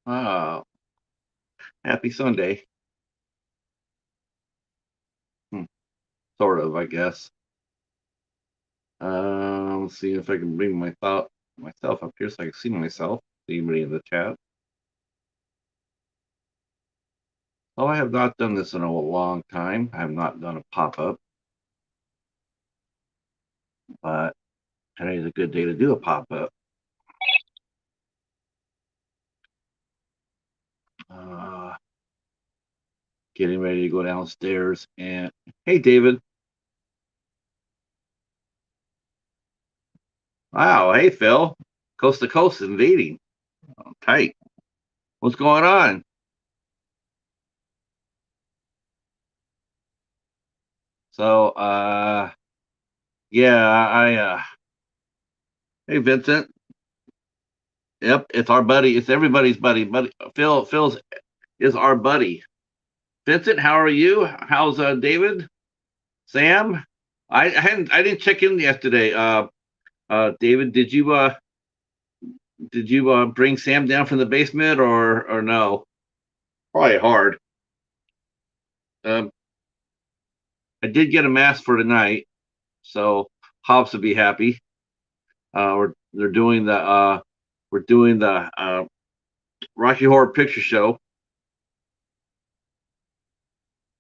Oh, happy Sunday. Hmm, sort of, I guess. Let's see if I can bring myself up here so I can see myself. See anybody in the chat. Oh, I have not done this in a long time. I have not done a pop-up, but today is a good day to do a pop-up. Uh, Getting ready to go downstairs and hey, David. Wow, hey, Phil. Coast to coast invading. Oh, tight. What's going on? So, yeah, hey, Vincent. Yep, it's our buddy. It's everybody's buddy. Buddy Phil's is our buddy. Vincent, how are you? How's David? Sam? I didn't check in yesterday. David, did you bring Sam down from the basement or no? Probably hard. Um, I did get a mask for tonight, so Hobbs will be happy. They're doing the we're doing the Rocky Horror Picture Show.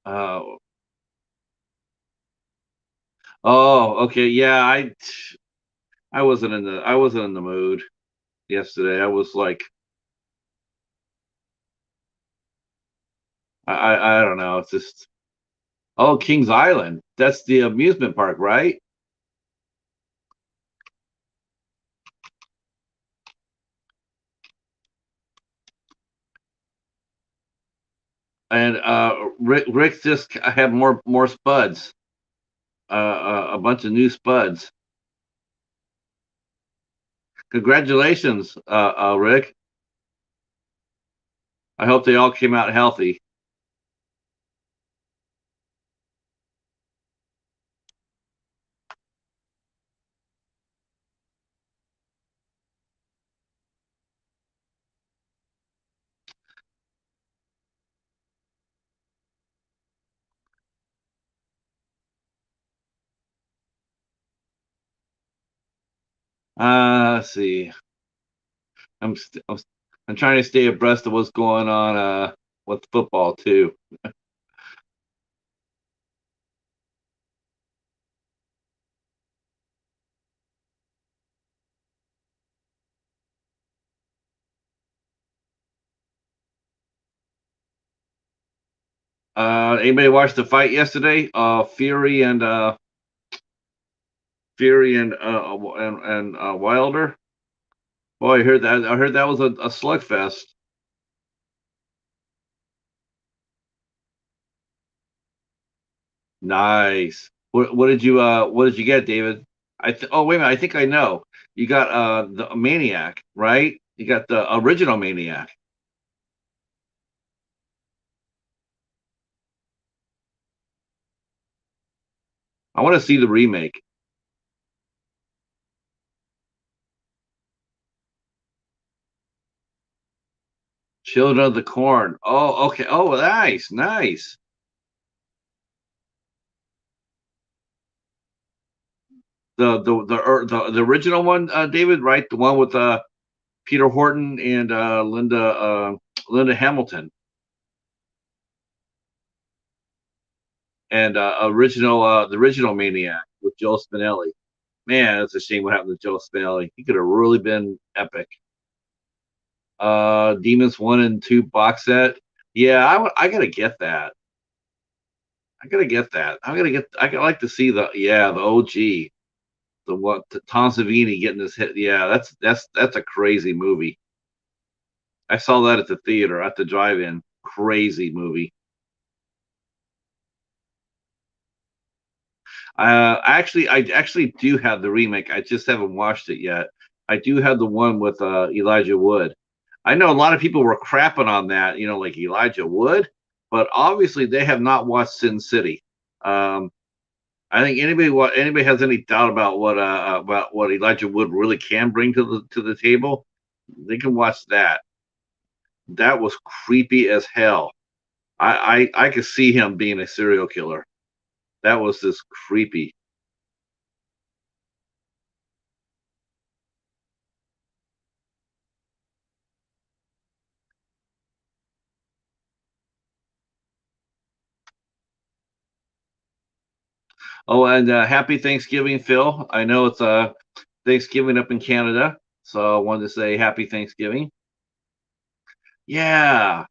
Uh, oh, okay, yeah. I wasn't in the mood yesterday. I was like, I don't know. It's just oh, Kings Island. That's the amusement park, right? And Rick just had more spuds. A bunch of new spuds. Congratulations, Rick. I hope they all came out healthy. Let's see. I'm, st- I'm I'm trying to stay abreast of what's going on with football too. Anybody watch the fight yesterday? Fury and Wilder. Boy, I heard that. I heard that was a slugfest. Nice. What did you get, David? Oh, wait a minute. I think I know. You got the Maniac, right? You got the original Maniac. I want to see the remake. Children of the Corn. Oh, okay. Oh, nice, nice. The original one, David, right? The one with Peter Horton and Linda Hamilton, and the original Maniac with Joe Spinelli. Man, it's a shame what happened to Joe Spinelli. He could have really been epic. Demons 1 and 2 box set. Yeah, I gotta get that. I gotta get that. I gotta like to see the OG, the Tom Savini getting his hit. Yeah, that's a crazy movie. I saw that at the theater at the drive-in. Crazy movie. I actually do have the remake. I just haven't watched it yet. I do have the one with Elijah Wood. I know a lot of people were crapping on that, like Elijah Wood, but obviously they have not watched Sin City. Um, I think anybody has any doubt about what Elijah Wood really can bring to the table, they can watch that. That was creepy as hell. I could see him being a serial killer. That was just creepy. Oh, and happy Thanksgiving, Phil. I know it's Thanksgiving up in Canada, so I wanted to say happy Thanksgiving. Yeah,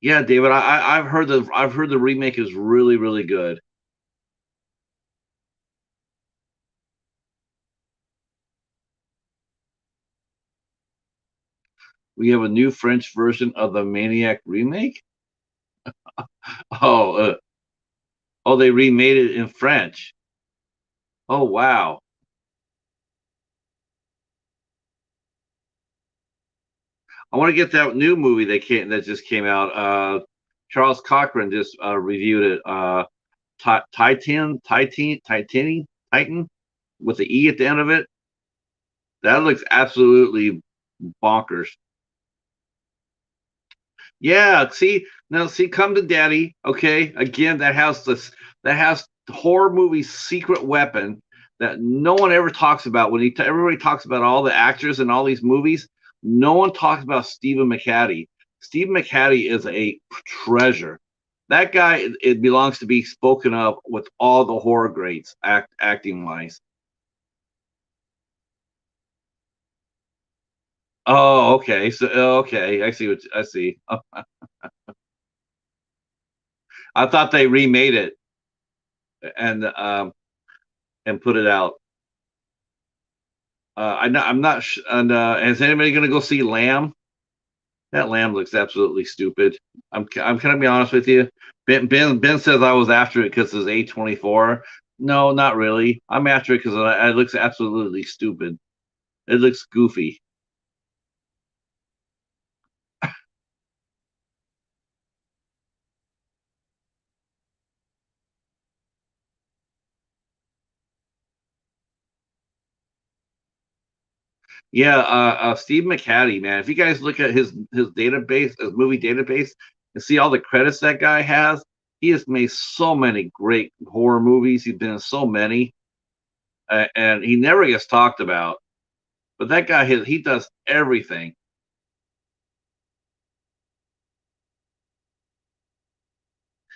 yeah, David. I've heard the remake is really really good. We have a new French version of the Maniac remake. Oh, oh, they remade it in French. Oh, wow. I want to get that new movie that just came out. Charles Cochran just reviewed it. Titan with the E at the end of it. That looks absolutely bonkers. Yeah, see now, see, come to daddy. Okay, again, that has horror movie secret weapon that no one ever talks about. Everybody talks about all the actors in all these movies, no one talks about Stephen McHattie. Stephen McHattie is a treasure. That guy, it belongs to be spoken of with all the horror greats, acting wise. Oh, okay. So, okay, I see I see. I thought they remade it and put it out. I'm not. And is anybody going to go see Lamb? That Lamb looks absolutely stupid. I'm going to be honest with you. Ben says I was after it because it's A24. No, not really. I'm after it because it looks absolutely stupid. It looks goofy. Yeah, Steve McHattie, man. If you guys look at his database, his movie database, and see all the credits that guy has, he has made so many great horror movies. He's been in so many, and he never gets talked about. But that guy, he does everything.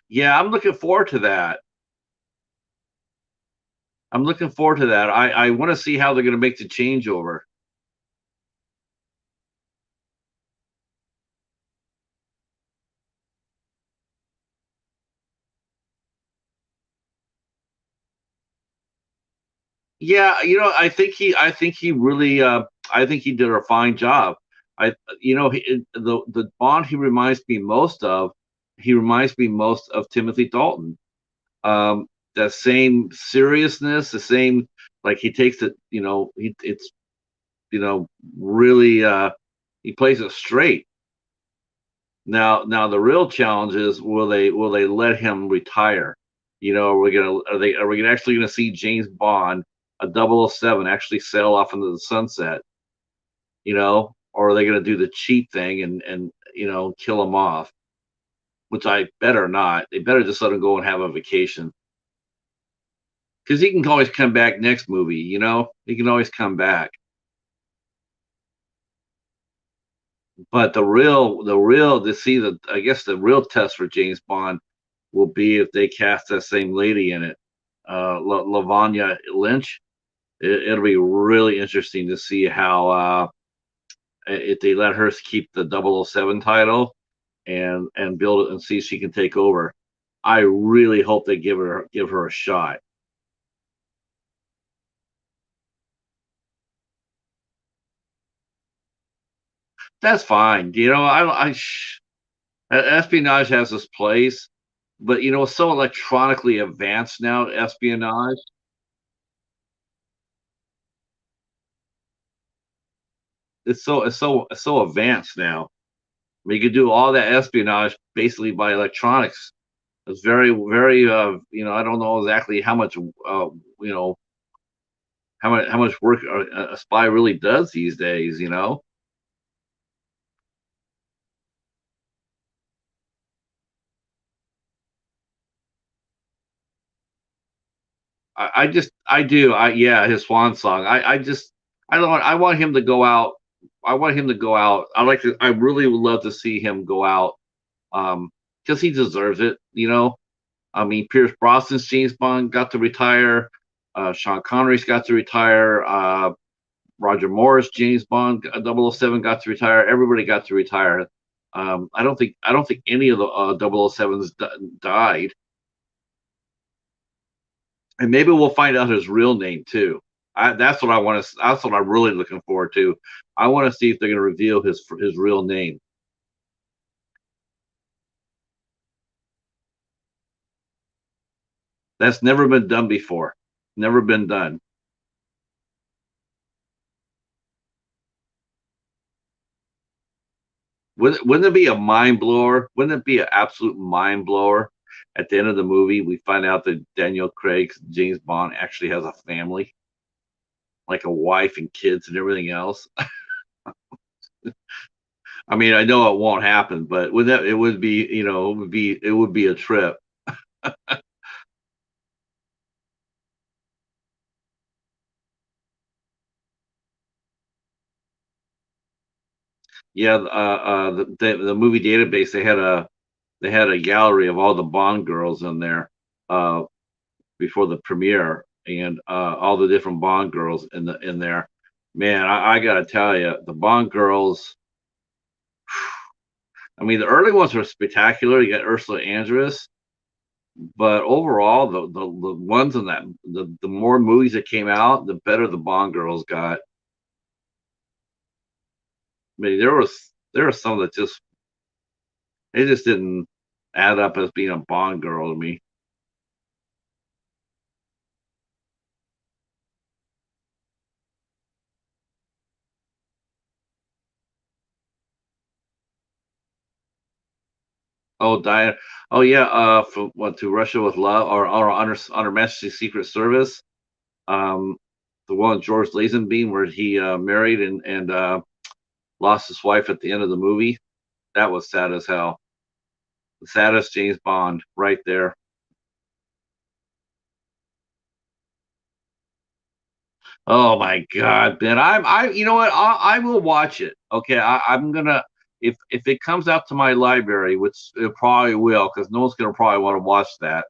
Yeah, I'm looking forward to that. I'm looking forward to that. I want to see how they're going to make the changeover. Yeah, I think he really, I think he did a fine job. The Bond he reminds me most of Timothy Dalton. The same seriousness, the same, like he takes it, it's, really, he plays it straight. Now the real challenge is will they let him retire? Are we actually gonna see James Bond, a 007, actually sail off into the sunset? Or are they gonna do the cheat thing and kill him off? Which I better not. They better just let him go and have a vacation because he can always come back next movie. He can always come back. But to see I guess the real test for James Bond will be if they cast that same lady in it, Lavanya Lynch. It'll be really interesting to see how if they let her keep the 007 title and build it and see if she can take over. I really hope they give her a shot. That's fine. Espionage has this place, but it's so electronically advanced now. Espionage, it's so advanced now. I mean, you can do all that espionage basically by electronics. It's very, very, I don't know exactly how much, how much work a spy really does these days. I do. Yeah, his swan song. I don't I want him to go out. I want him to go out. I really would love to see him go out. Because he deserves it, you know. I mean, Pierce Brosnan's James Bond got to retire. Sean Connery's got to retire. Roger Moore's James Bond 007 got to retire. Everybody got to retire. I don't think any of the 007s died. And maybe we'll find out his real name too. That's what I want to. That's what I'm really looking forward to. I want to see if they're going to reveal his real name. That's never been done before. Never been done. Wouldn't it be a mind blower? Wouldn't it be an absolute mind blower? At the end of the movie, we find out that Daniel Craig's James Bond actually has a family, like a wife and kids and everything else. I mean, I know it won't happen, but would that it would be, it would be a trip. Yeah, the movie database they had a gallery of all the Bond girls in there uh, before the premiere, and all the different Bond girls in there. Man, I gotta tell you, the Bond girls. I mean, the early ones were spectacular. You got Ursula Andress, but overall, the ones in that the more movies that came out, the better the Bond girls got. I mean, there were some that just they just didn't add up as being a Bond girl to me. Oh, Diana. Oh, yeah. From what to Russia with Love or Under Majesty's Secret Service. Um, the one with George Lazenby where he married and lost his wife at the end of the movie. That was sad as hell. The saddest James Bond right there. Oh my God, Ben! you know what? I will watch it. Okay, I'm gonna if it comes out to my library, which it probably will, because no one's gonna probably want to watch that.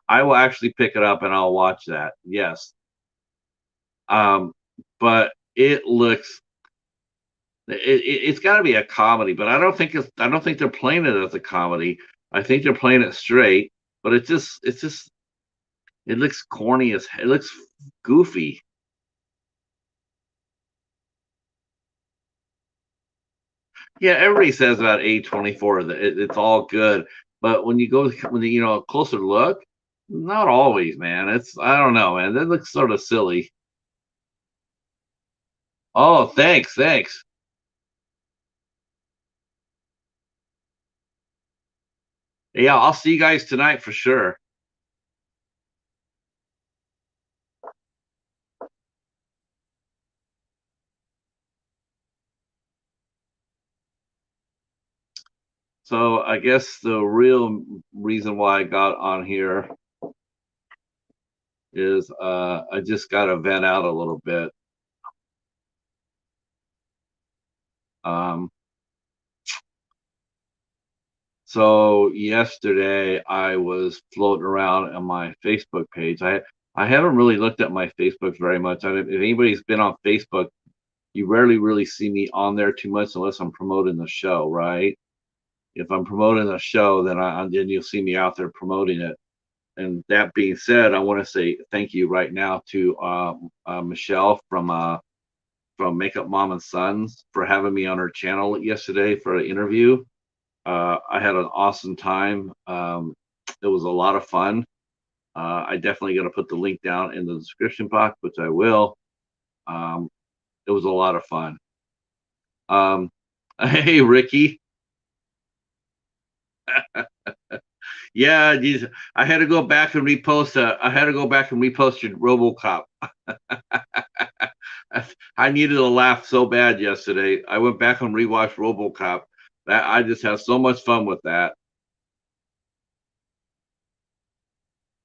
I will actually pick it up and I'll watch that. Yes. Um, but it looks it's got to be a comedy, but I don't think they're playing it as a comedy. I think they're playing it straight, but it's just it looks corny as it looks goofy. Yeah, everybody says about A24 that it's all good, but when you go when a closer look, not always, man. It's I don't know, man. That looks sort of silly. Oh, thanks, thanks. Yeah, I'll see you guys tonight for sure. So I guess the real reason why I got on here is I just got to vent out a little bit. Um, so yesterday I was floating around on my Facebook page. I haven't really looked at my Facebook very much. If anybody's been on Facebook, you rarely really see me on there too much unless I'm promoting the show, right? If I'm promoting a show, then you'll see me out there promoting it. And that being said, I want to say thank you right now to Michelle from Makeup Mom and Sons for having me on her channel yesterday for an interview. I had an awesome time. It was a lot of fun. I definitely got to put the link down in the description box, which I will. Um, it was a lot of fun. Um, hey, Ricky. Yeah, I had to go back and repost. I had to go back and repost your RoboCop. I needed a laugh so bad yesterday. I went back and rewatched RoboCop. That I just had so much fun with that.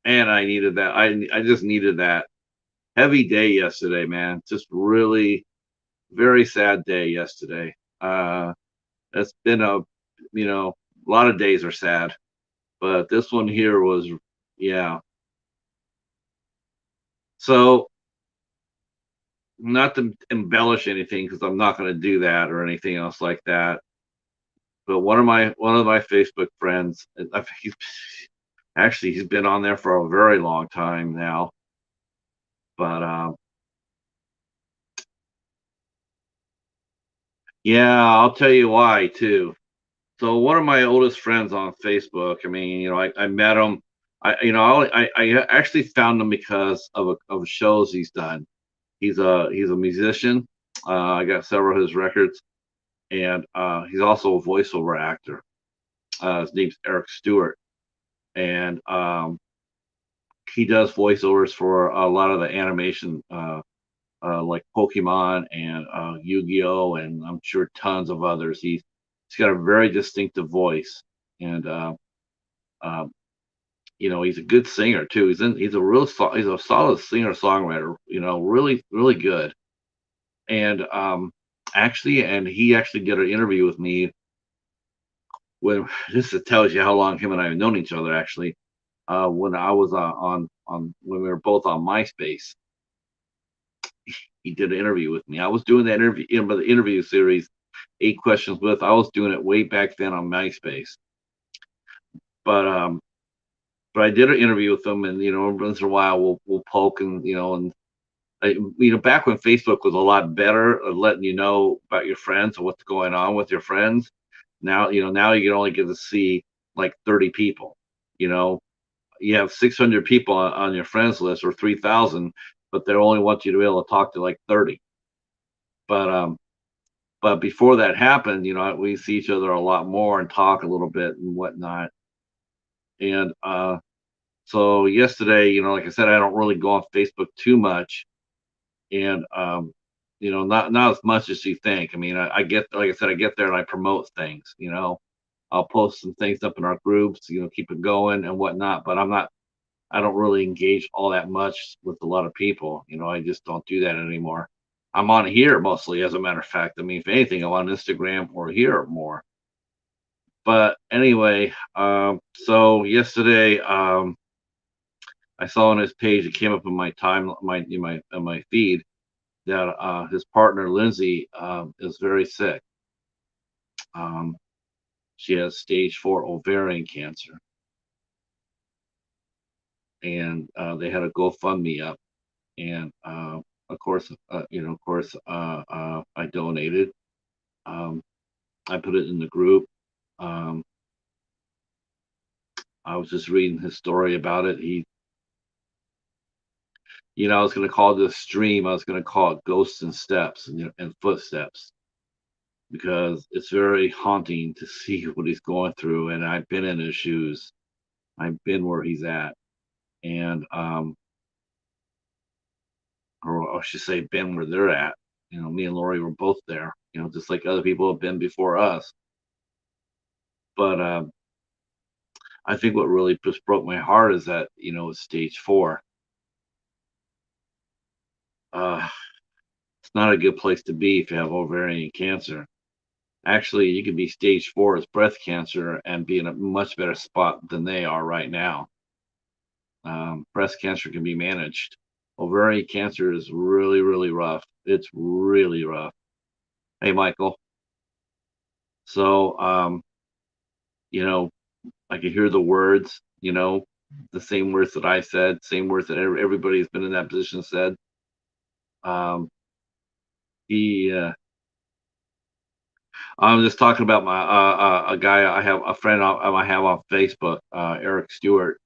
and I needed that. I just needed that. Heavy day yesterday, man. Just really very sad day yesterday. It's been a lot of days are sad, but this one here was, yeah. So, not to embellish anything, because I'm not going to do that or anything else like that. But one of my Facebook friends, he's been on there for a very long time now. But yeah, I'll tell you why too. So one of my oldest friends on Facebook, I mean, I met him. I actually found him because of shows he's done. He's a musician. I got several of his records, and he's also a voiceover actor. His name's Eric Stewart, and he does voiceovers for a lot of the animation, like Pokemon and Yu-Gi-Oh, and I'm sure tons of others. He's got a very distinctive voice, and um, he's a good singer too. He's a solid singer songwriter. Really really good. And he actually did an interview with me when this tells you how long him and I have known each other. Actually, when I was on when we were both on MySpace, he did an interview with me. I was doing that interview, the interview series, 8 questions with. I was doing it way back then on MySpace, but I did an interview with him, and once in a while we'll poke, and back when Facebook was a lot better at letting you know about your friends and what's going on with your friends. Now you can only get to see like 30 people. You know, you have 600 people on your friends list, or 3,000, but they only want you to be able to talk to like 30. But before that happened, we see each other a lot more and talk a little bit and whatnot. And so yesterday, like I said, I don't really go on Facebook too much, and not as much as you think. I mean, I get, like I said, I get there and I promote things. I'll post some things up in our groups, keep it going and whatnot. But I don't really engage all that much with a lot of people. I just don't do that anymore. I'm on here mostly, as a matter of fact. I mean, if anything, I'm on Instagram or here more. But anyway, so yesterday, I saw on his page, it came up in my time, my feed, that his partner Lindsay is very sick. Um, she has stage 4 ovarian cancer, and they had a GoFundMe up, and I donated. Um, I put it in the group. Um, I was just reading his story about it. I was going to call this stream. I was going to call it Ghosts and Steps, and Footsteps, because it's very haunting to see what he's going through. And I've been in his shoes. I've been where he's at, and or I should say, been where they're at. Me and Lori were both there. Just like other people have been before us. But I think what really just broke my heart is that it's stage 4. Uh, it's not a good place to be if you have ovarian cancer. Actually, you can be stage 4 as breast cancer and be in a much better spot than they are right now. Breast cancer can be managed. Ovarian cancer is really, really rough. It's really rough. Hey, Michael. So, you know, I could hear the words, the same words that I said, same words that everybody who's been in that position said. Um, he, I'm just talking about my a guy I have, a friend I have on Facebook, Eric Stewart.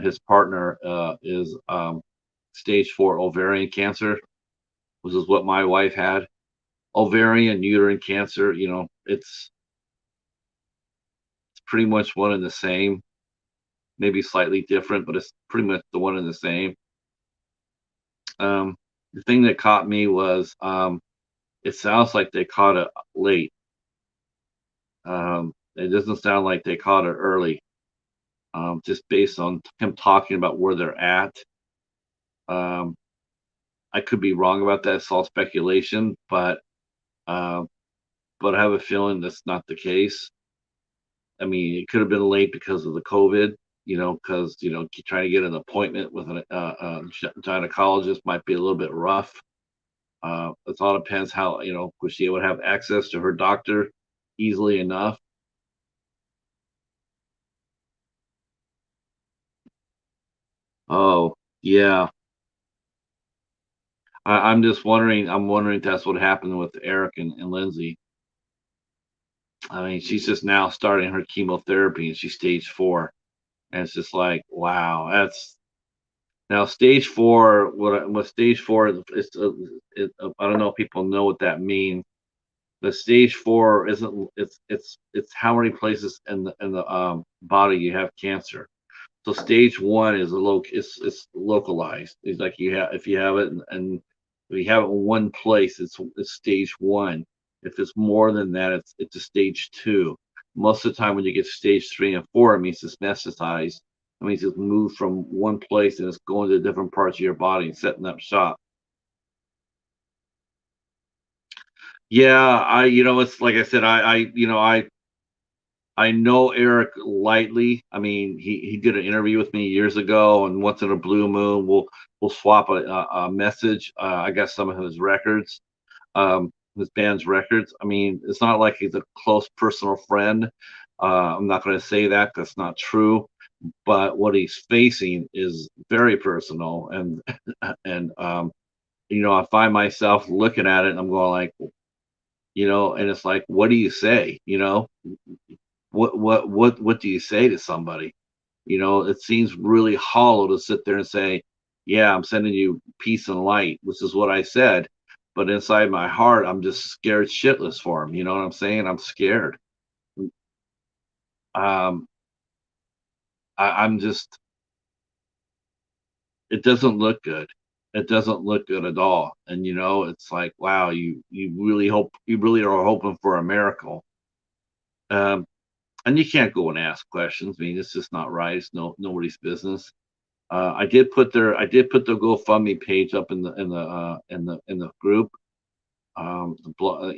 His partner is stage 4 ovarian cancer, which is what my wife had. Ovarian uterine cancer, it's pretty much one and the same, maybe slightly different, but it's pretty much the one and the same. The thing that caught me was, it sounds like they caught it late. It doesn't sound like they caught it early. just based on him talking about where they're at. Um, I could be wrong about that. It's all speculation, uh, but I have a feeling that's not the case. I mean, it could have been late because of the COVID, because trying to get an appointment with an gynecologist might be a little bit rough. It all depends how, was she able to have access to her doctor easily enough? Oh, yeah. I'm just wondering. I'm wondering if that's what happened with Eric and Lindsay. I mean, she's just now starting her chemotherapy, and she's stage 4, and it's just like, wow, that's now stage 4. What stage 4 is? I don't know if people know what that means. The stage 4 isn't. It's how many places in the body you have cancer. So stage 1 is it's localized. It's like you have if you have it and if you have it in one place, it's stage 1. If it's more than that, it's a stage 2. Most of the time, when you get stage 3 and 4, it means it's metastasized. It means it's moved from one place and it's going to different parts of your body and setting up shop. Yeah, it's like I said, I know Eric lightly. I mean, he did an interview with me years ago, and once in a blue moon, we'll swap a message. I got some of his records, his band's records. I mean, it's not like he's a close personal friend. I'm not going to say that. That's not true. But what he's facing is very personal, and and I find myself looking at it, and I'm going like, and it's like, what do you say? What do you say to somebody? It seems really hollow to sit there and say, "Yeah, I'm sending you peace and light," which is what I said. But inside my heart, I'm just scared shitless for him. You know what I'm saying? I'm scared. Um, I'm just. It doesn't look good. It doesn't look good at all. And it's like, wow, you really are hoping for a miracle. Um, and you can't go and ask questions. I mean, it's just not right. It's nobody's business. I did put the GoFundMe page up in the group, the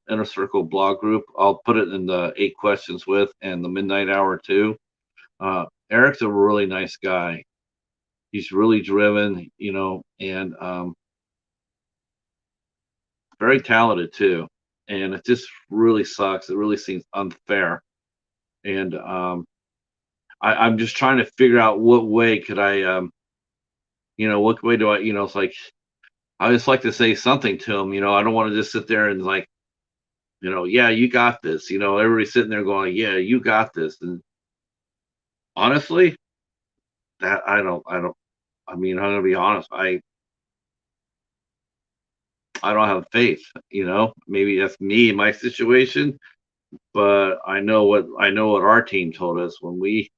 inner circle blog group. I'll put it in the 8 questions with and the midnight hour too. Eric's a really nice guy. He's really driven, and very talented too. And it just really sucks. It really seems unfair. And I'm just trying to figure out what way could I, what way do I, it's like I just like to say something to him. I don't want to just sit there and like, yeah, you got this. Everybody's sitting there going, yeah, you got this. And honestly, that I don't. I mean, I'm gonna be honest. I don't have faith. Maybe that's me, my situation, but I know what our team told us when we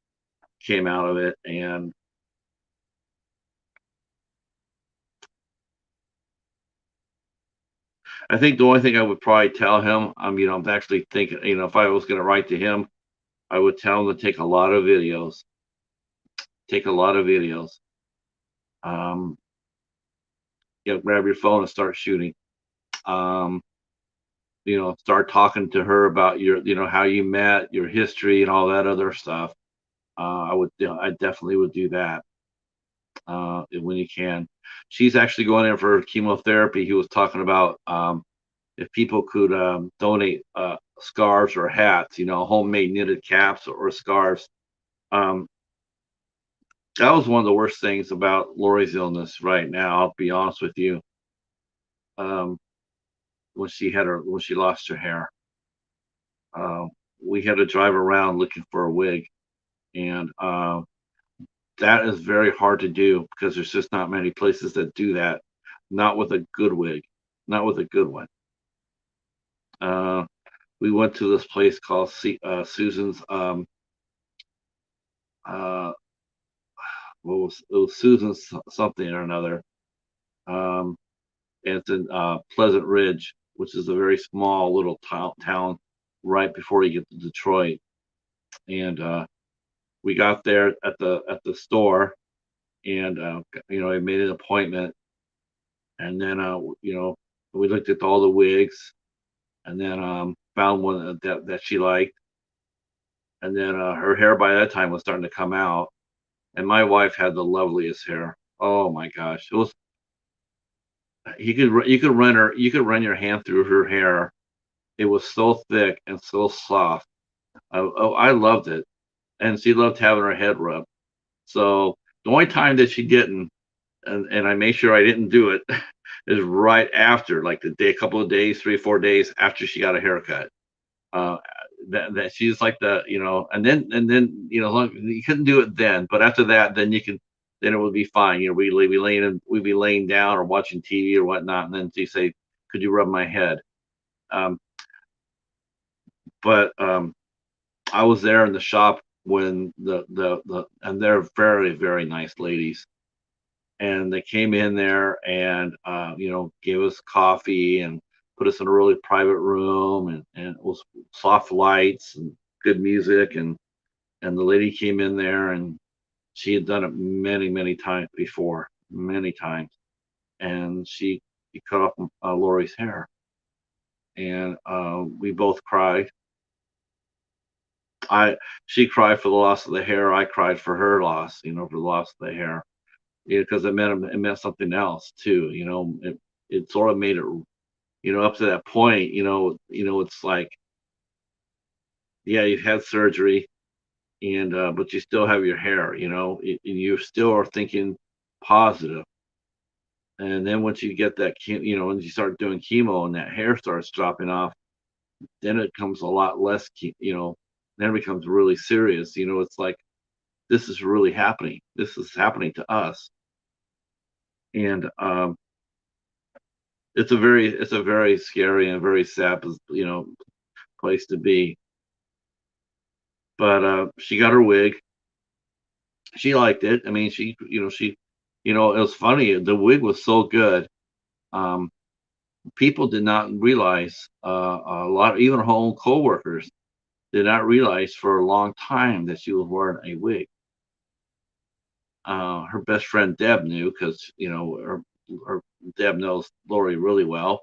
came out of it, and I think the only thing I would probably tell him, I'm actually thinking, if I was gonna write to him, I would tell him to take a lot of videos. Take a lot of videos. Um, grab your phone and start shooting. Um, start talking to her about how you met, your history, and all that other stuff. I definitely would do that when you can. She's actually going in for chemotherapy. He was talking about if people could donate scarves or hats, homemade knitted caps or scarves. Um, that was one of the worst things about Lori's illness right now. I'll be honest with you. Um, when she lost her hair. Um, we had to drive around looking for a wig, and that is very hard to do because there's just not many places that do that. Not with a good wig, not with a good one. Uh, we went to this place called Susan's. Uh, it was Susan's something or another. Um, and it's in Pleasant Ridge, which is a very small little town right before you get to Detroit. And we got there at the store, and I made an appointment, and then we looked at all the wigs, and then found one that she liked, and then her hair by that time was starting to come out, and my wife had the loveliest hair. Oh my gosh, it was you could run your hand through her hair. It was so thick and so soft. I loved it, and she loved having her head rubbed. So the only time that she didn't, and I made sure I didn't do it, is right after, like a couple of days, 3 or 4 days after she got a haircut. Uh, that she's like and then you couldn't do it then, but after that, then it would be fine. We'd be laying down or watching TV or whatnot, and then she'd say, "Could you rub my head?" Um, but I was there in the shop when and they're very, very nice ladies, and they came in there and gave us coffee and put us in a really private room, and it was soft lights and good music, and the lady came in there, and she had done it many, many times before, many times, and she cut off Lori's hair, and we both cried. I She cried for the loss of the hair. I cried for her loss, for the loss of the hair. Yeah, because it meant something else too. It sort of made it, up to that point. It's like, yeah, you've had surgery, and but you still have your hair. And you still are thinking positive. And then once you get that, when you start doing chemo and that hair starts dropping off, then it becomes a lot less. Then it becomes really serious. It's like, this is really happening. This is happening to us, and it's a very scary and very sad, place to be. But she got her wig. She liked it. I mean, it was funny. The wig was so good. Um, People did not realize, a lot, even her own coworkers did not realize for a long time that she was wearing a wig. Her best friend Deb knew, because her Deb knows Lori really well.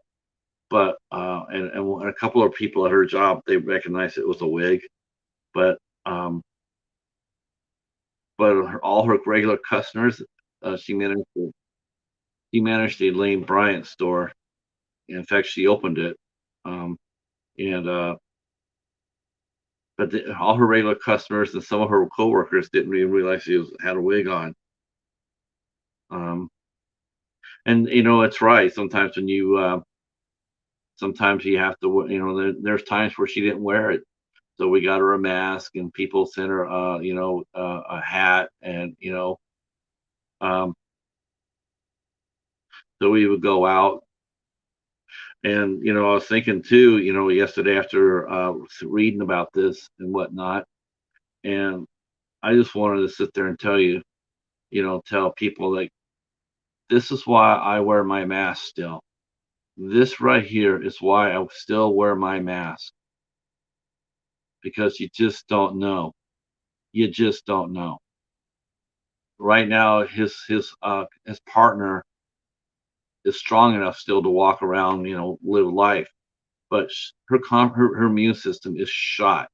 But and a couple of people at her job, they recognized it was a wig. But um, all her regular customers, she managed the Lane Bryant store. In fact, she opened it, um, and but all her regular customers and some of her coworkers didn't even realize she had a wig on. Um, and it's right. Sometimes you have to, there's times where she didn't wear it, so we got her a mask, and people sent her, a hat, and um, so we would go out. And I was thinking too, yesterday after reading about this and whatnot, and I just wanted to sit there and tell people, like, this is why I wear my mask still. This right here is why I still wear my mask, because you just don't know. You just don't know. Right now, his partner is strong enough still to walk around, live life, but her immune system is shot.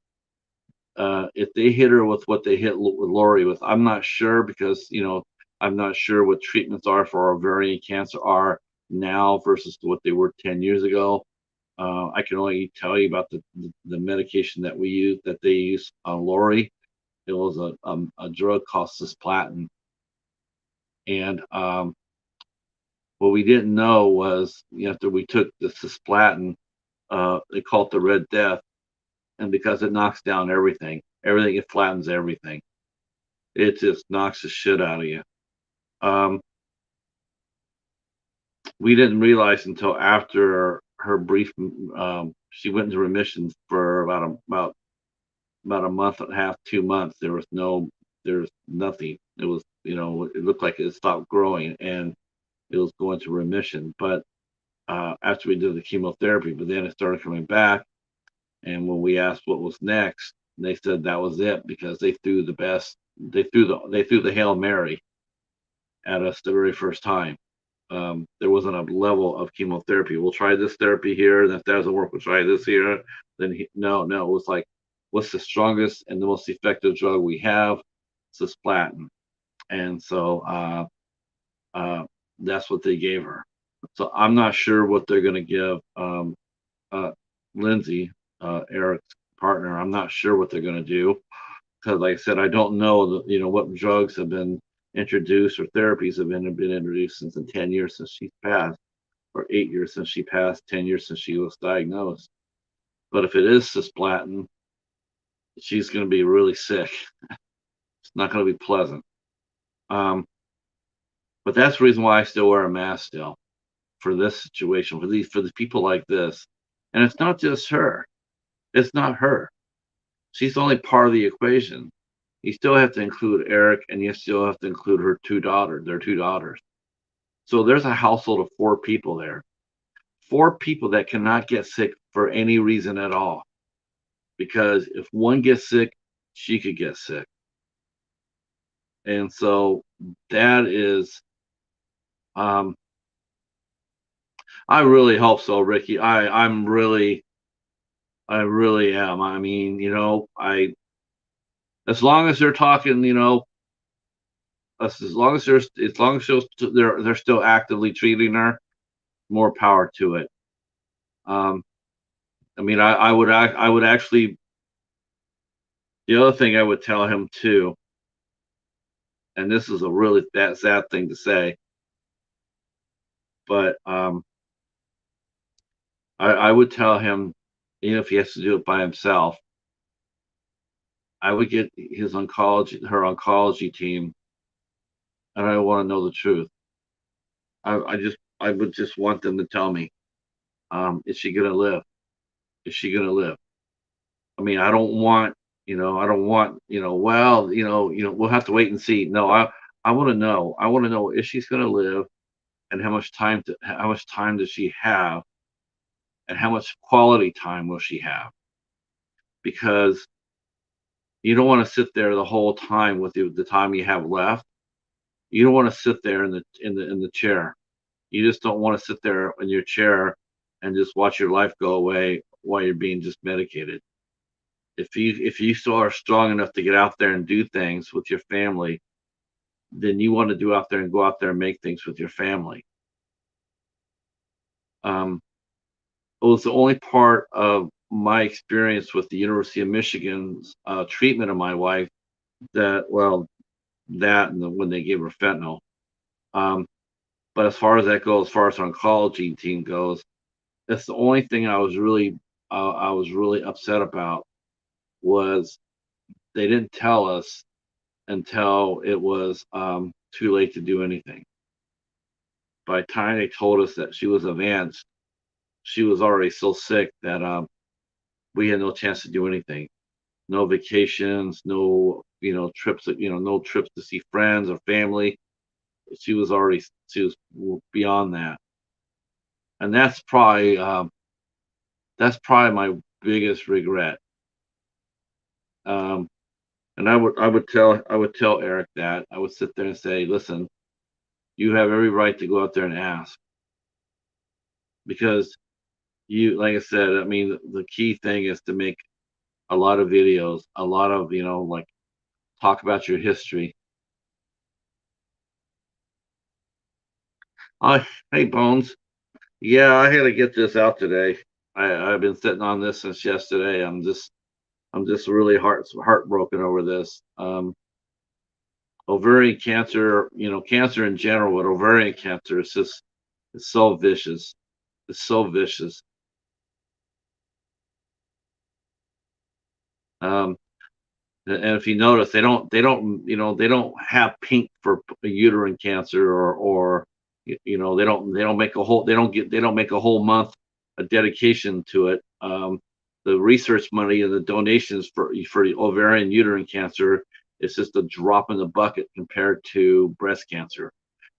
If they hit her with what they hit Lori with, I'm not sure, because I'm not sure what treatments are for ovarian cancer are now versus what they were 10 years ago. I can only tell you about the medication that they use on Lori. It was a drug called cisplatin, and what we didn't know was, after we took the cisplatin, they call it the Red Death, and because it knocks down everything, it flattens everything. It just knocks the shit out of you. Um, we didn't realize until after her brief. She went into remission for about a month and a half, 2 months. There was nothing. It looked like it stopped growing, and it was going to remission. But after we did the chemotherapy, but then it started coming back. And when we asked what was next, And they said that was it because they threw the best. They threw the Hail Mary at us the very first time. There wasn't a level of chemotherapy. We'll try this therapy here, and if that doesn't work, we'll try this here. No, it was like, what's the strongest and the most effective drug we have? Cisplatin. And so that's what they gave her. So I'm not sure what they're going to give uh, Lindsay, Eric's partner. I'm not sure what they're going to do because, like I said, I don't know what drugs have been introduced or therapies have been introduced since the 10 years since she passed, or 8 years since she passed, 10 years since she was diagnosed. But if it is cisplatin, she's going to be really sick. It's not going to be pleasant. But that's the reason why I still wear a mask still for this situation, for these people like this. And it's not just her. It's not her. She's only part of the equation. You still have to include Eric, and you still have to include their two daughters. So there's a household of 4 people there. 4 people that cannot get sick for any reason at all. Because if one gets sick, she could get sick. And so that is, I really hope so, Ricky. I really am. I mean, as long as they're talking, as long as they're still actively treating her, more power to it. I mean, I would actually. The other thing I would tell him too, and this is a really sad thing to say, but I would tell him, even if he has to do it by himself, I would get her oncology team, and I want to know the truth. I would just want them to tell me, is she gonna live? Is she gonna live? I mean, I don't want, well, we'll have to wait and see. No, I want to know. I want to know if she's gonna live, and how much time does she have, and how much quality time will she have? Because you don't want to sit there the whole time with the time you have left. You don't want to sit there in the chair. You just don't want to sit there in your chair and just watch your life go away while you're being just medicated. If you still are strong enough to get out there and do things with your family, then you want to go out there and make things with your family. It was the only part of my experience with the University of Michigan's treatment of my wife when they gave her fentanyl. But as far as that goes, as far as our oncology team goes, that's the only thing I was really upset about was they didn't tell us until it was too late to do anything. By the time they told us that she was advanced, she was already so sick that we had no chance to do anything. No vacations, no trips, no trips to see friends or family. She was beyond that, and that's probably my biggest regret. And I would tell Eric that. I would sit there and say, listen, you have every right to go out there and ask, because like I said, I mean, the key thing is to make a lot of videos, a lot of, like, talk about your history. Hey, Bones. Yeah, I had to get this out today. I've been sitting on this since yesterday. I'm just really heartbroken over this. Ovarian cancer, cancer in general, but ovarian cancer is just, it's so vicious. It's so vicious. Um, and if you notice, they don't have pink for uterine cancer, or they don't make a whole month a dedication to it. The research money and the donations for ovarian uterine cancer is just a drop in the bucket compared to breast cancer.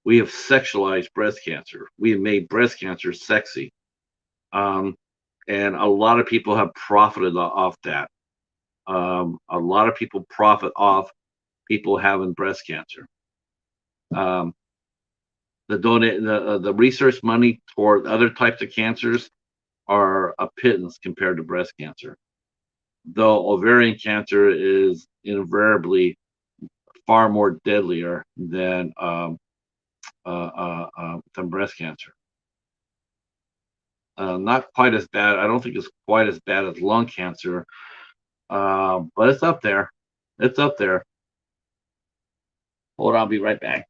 We have sexualized breast cancer. We have made breast cancer sexy, um, and a lot of people have profited off that. A lot of people profit off people having breast cancer. Um, the research money toward other types of cancers are a pittance compared to breast cancer. Though ovarian cancer is invariably far more deadlier than breast cancer. Not quite as bad. I don't think it's quite as bad as lung cancer, but it's up there. It's up there. Hold on, I'll be right back.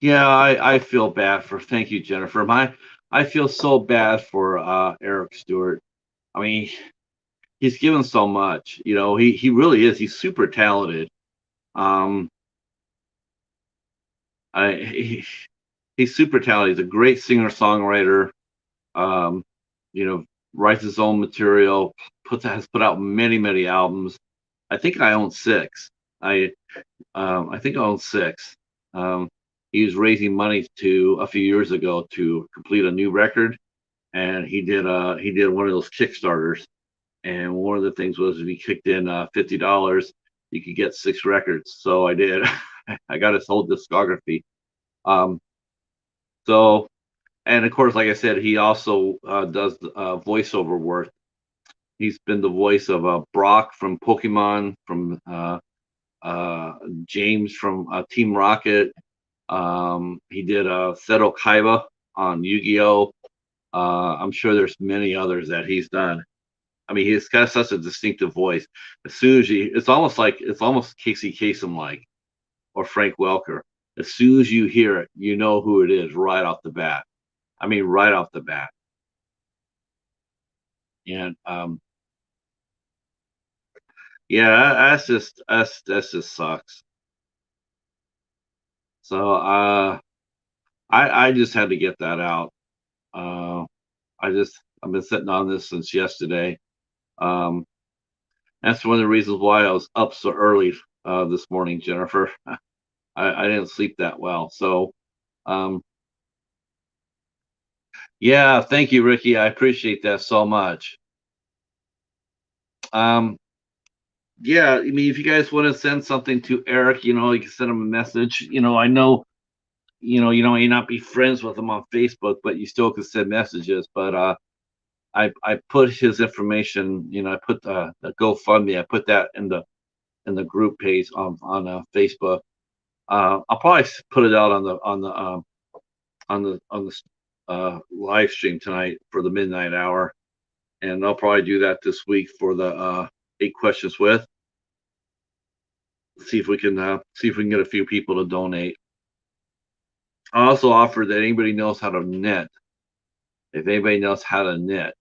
Yeah, I feel bad for. Thank you, Jennifer. I feel so bad for Eric Stewart. I mean, he's given so much. He really is. He's super talented. Um, I he, he's super talented. He's a great singer songwriter. Um, you know, writes his own material. Has put out many albums. I think I own six. I think I own six. Um, he was raising money to a few years ago to complete a new record, and he did one of those Kickstarters. And one of the things was if he kicked in $50, you could get six records. So I did. I got his whole discography. Um, so and of course, like I said, he also does voiceover work. He's been the voice of Brock from Pokemon, from uh, James from Team Rocket. He did Seto Kaiba on Yu-Gi-Oh! I'm sure there's many others that he's done. I mean, he's got such a distinctive voice. As soon as it's almost Casey Kasem like, or Frank Welker. As soon as you hear it, you know who it is right off the bat. I mean, right off the bat. And yeah, that's just sucks. So I just had to get that out. Uh, I've been sitting on this since yesterday. Um, that's one of the reasons why I was up so early this morning, Jennifer. I didn't sleep that well. So um, yeah, thank you, Ricky. I appreciate that so much. Um, yeah, I mean, if you guys want to send something to Eric, you can send him a message. I know, you may not be friends with him on Facebook, but you still can send messages. But I put his information, I put the GoFundMe, I put that in the group page on Facebook. I'll probably put it out on the live stream tonight for the midnight hour, and I'll probably do that this week for the 8 questions with. See if we can get a few people to donate. I also offered that anybody knows how to knit. If anybody knows how to knit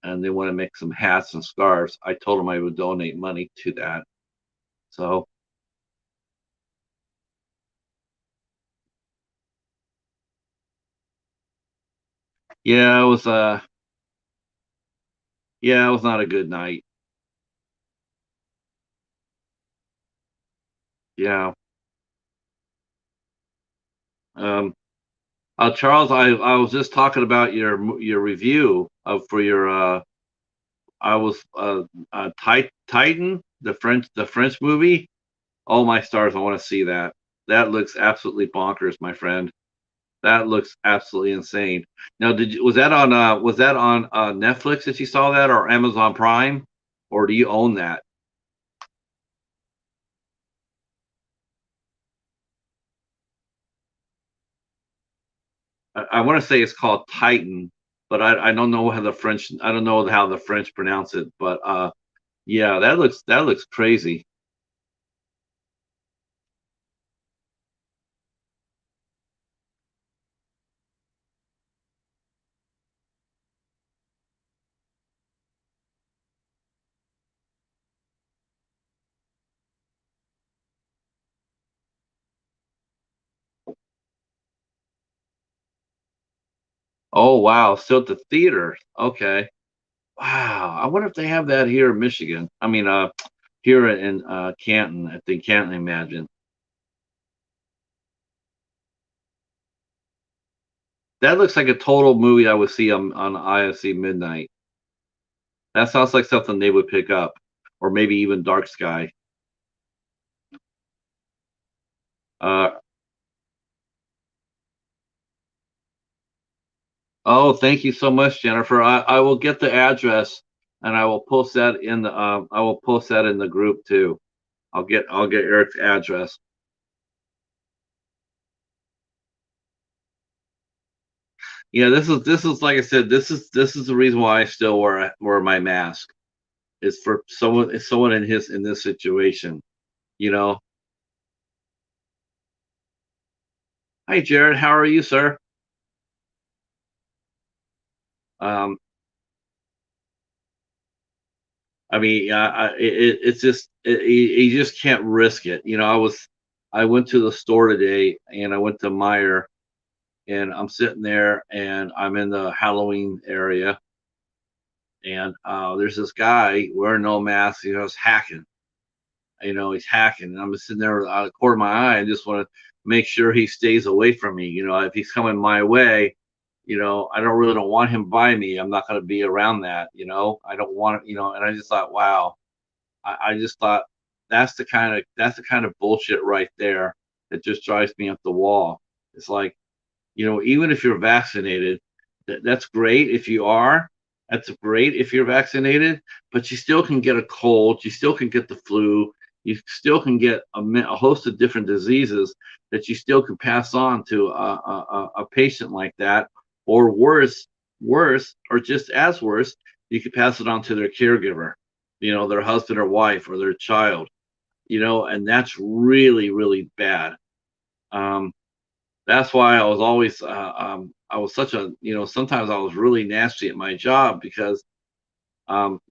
and they want to make some hats and scarves, I told them I would donate money to that. So yeah, it was not a good night. Yeah. Um, Charles, I was just talking about your review of for your I was Titan, the French movie. Oh my stars, I want to see that. That looks absolutely bonkers, my friend. That looks absolutely insane. Now, was that on Netflix that you saw that, or Amazon Prime, or do you own that? I want to say it's called Titan, but I don't know how the French pronounce it. But Yeah, that looks crazy. Oh wow, still at the theater. Okay. Wow. I wonder if they have that here in Michigan. I mean, here in Canton, at the Canton Imagine. That looks like a total movie I would see on IFC Midnight. That sounds like something they would pick up, or maybe even Dark Sky. Uh, oh, thank you so much, Jennifer. I will get the address and I will post that in the I will post that in the group too. I'll get Eric's address. Yeah, this is like I said, this is the reason why I still wear my mask. Is for someone in this situation, you know. Hi Jared, how are you, sir? Um, I mean, it's just you just can't risk it. You know, I went to the store today and I went to Meyer and I'm sitting there and I'm in the Halloween area and there's this guy wearing no mask. He was hacking. You know, he's hacking, and I'm just sitting there out of the corner of my eye. I just want to make sure he stays away from me. You know, if he's coming my way, I don't really don't want him by me. I'm not going to be around that. I don't want it. And I just thought, wow, I just thought that's the kind of bullshit right there that just drives me up the wall. It's like, even if you're vaccinated, that's great if you are. That's great if you're vaccinated, but you still can get a cold. You still can get the flu. You still can get a host of different diseases that you still can pass on to a patient like that, or worse, or just as worse, you could pass it on to their caregiver, their husband or wife or their child, and that's really, really bad. Um, that's why I was always I was such a sometimes I was really nasty at my job because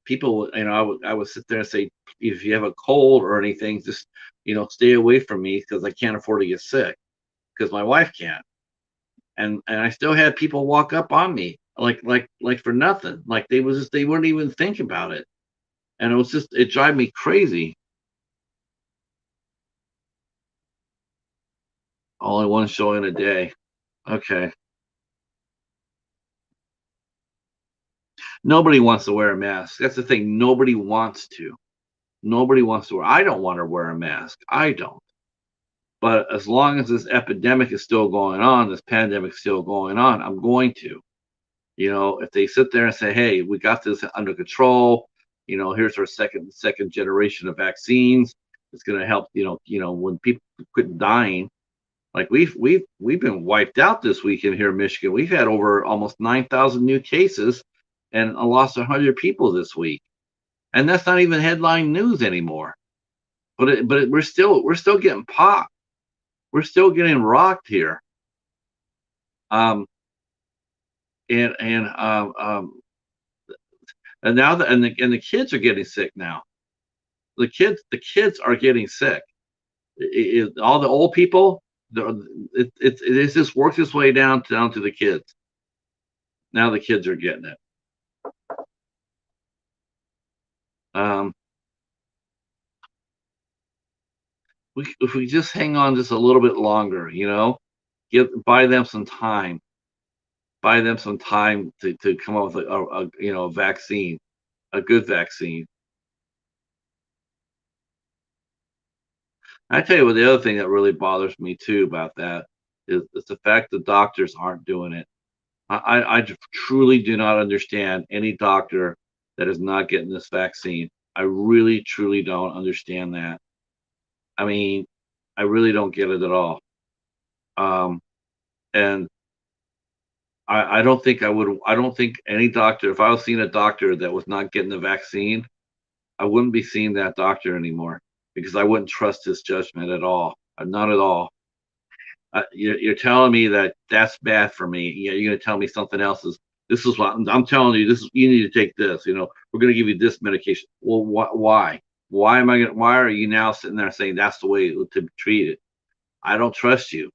people I would sit there and say, if you have a cold or anything, just stay away from me because I can't afford to get sick because my wife can't. And I still had people walk up on me like for nothing, like they wouldn't even think about it, and it drive me crazy. Only one showing a day. Okay. Nobody wants to wear a mask. That's the thing. Nobody wants to. Nobody wants to wear. I don't want to wear a mask. I don't. But as long as this epidemic is still going on, this pandemic is still going on, I'm going to. If they sit there and say, "Hey, we got this under control," here's our second generation of vaccines. It's going to help. When people quit dying, like we've been wiped out this weekend here in Michigan. We've had over almost 9,000 new cases and lost 100 people this week, and that's not even headline news anymore. We're still getting popped. We're still getting rocked here. Um, and now the kids are getting sick now. The kids are getting sick. All the old people, it's just worked its way down to the kids. Now the kids are getting it. Um, if we just hang on just a little bit longer, buy them some time. Buy them some time to come up with a vaccine, a good vaccine. I tell you what, the other thing that really bothers me too about that is the fact that doctors aren't doing it. I truly do not understand any doctor that is not getting this vaccine. I really, truly don't understand that. I mean, I really don't get it at all. Um, and I don't think I would. I don't think any doctor, if I was seeing a doctor that was not getting the vaccine, I wouldn't be seeing that doctor anymore because I wouldn't trust his judgment at all. Not at all. You're telling me that that's bad for me. You're going to tell me something else is. This is what I'm telling you. This is you need to take this. We're going to give you this medication. Well, why? Why am I going? Why are you now sitting there saying that's the way to treat it? I don't trust you.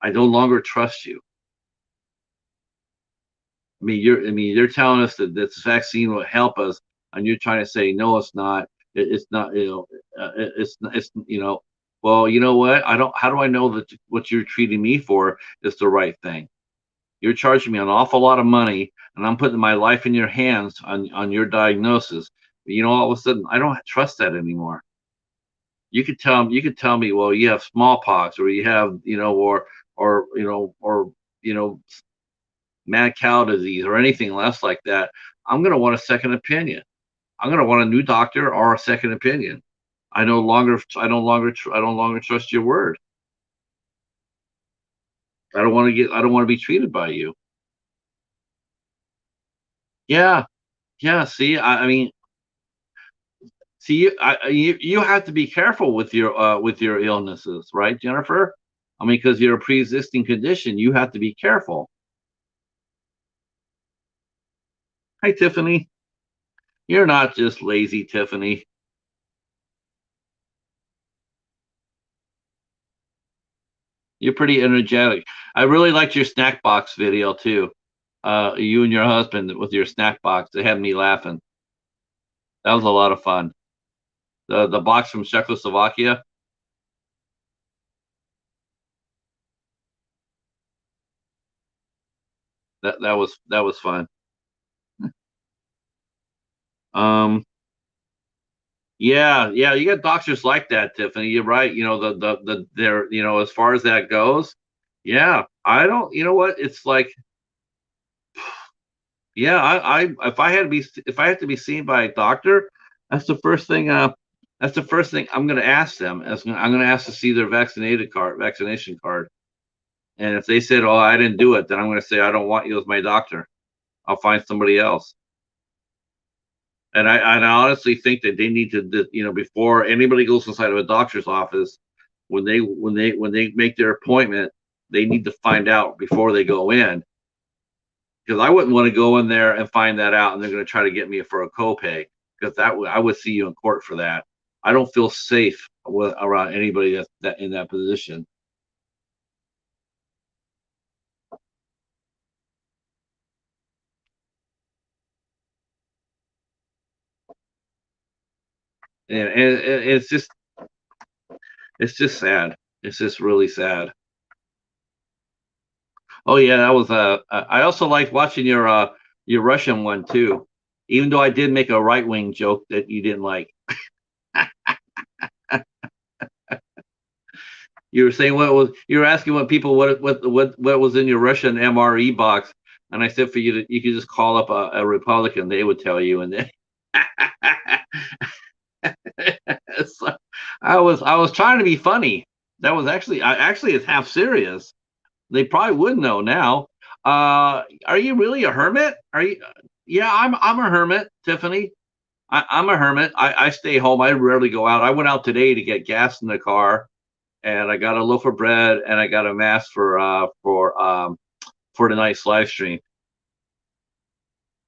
I no longer trust you. You're telling us that this vaccine will help us, and you're trying to say no, it's not. It's not. It's. Well, you know what? I don't. How do I know that what you're treating me for is the right thing? You're charging me an awful lot of money, and I'm putting my life in your hands on your diagnosis. But all of a sudden, I don't trust that anymore. You could tell me, well, you have smallpox, or you have, or you know, mad cow disease, or anything less like that. I'm going to want a second opinion. I'm going to want a new doctor or a second opinion. I no longer trust your word. I don't want to be treated by you. Yeah, yeah. See, you have to be careful with your illnesses, right, Jennifer? Because you're a pre-existing condition, you have to be careful. Hi, Tiffany. You're not just lazy, Tiffany. You're pretty energetic. I really liked your snack box video too. You and your husband with your snack box. It had me laughing. That was a lot of fun. The box from Czechoslovakia. That was fun. Um, yeah, yeah. You got doctors like that, Tiffany. You're right. They're as far as that goes. Yeah, I don't. You know what? It's like, yeah. If I had to be seen by a doctor, that's the first thing. That's the first thing I'm going to ask them. I'm going to ask to see their vaccination card. And if they said, "Oh, I didn't do it," then I'm going to say, "I don't want you as my doctor. I'll find somebody else." And I honestly think that they need to, before anybody goes inside of a doctor's office, when they make their appointment, they need to find out before they go in, because I wouldn't want to go in there and find that out, and they're going to try to get me for a copay, because I would see you in court for that. I don't feel safe around anybody that in that position. And it's just sad. It's just really sad. Oh yeah, that was I also liked watching your Russian one too. Even though I did make a right wing joke that you didn't like. You were saying you were asking what people what was in your Russian MRE box, and I said for you could just call up a Republican, they would tell you, and then so I was trying to be funny. That was actually it's half serious. They probably would know now. Are you really a hermit? Are you? Yeah, I'm a hermit, Tiffany. I'm a hermit. I stay home. I rarely go out. I went out today to get gas in the car, and I got a loaf of bread, and I got a mask for tonight's live stream.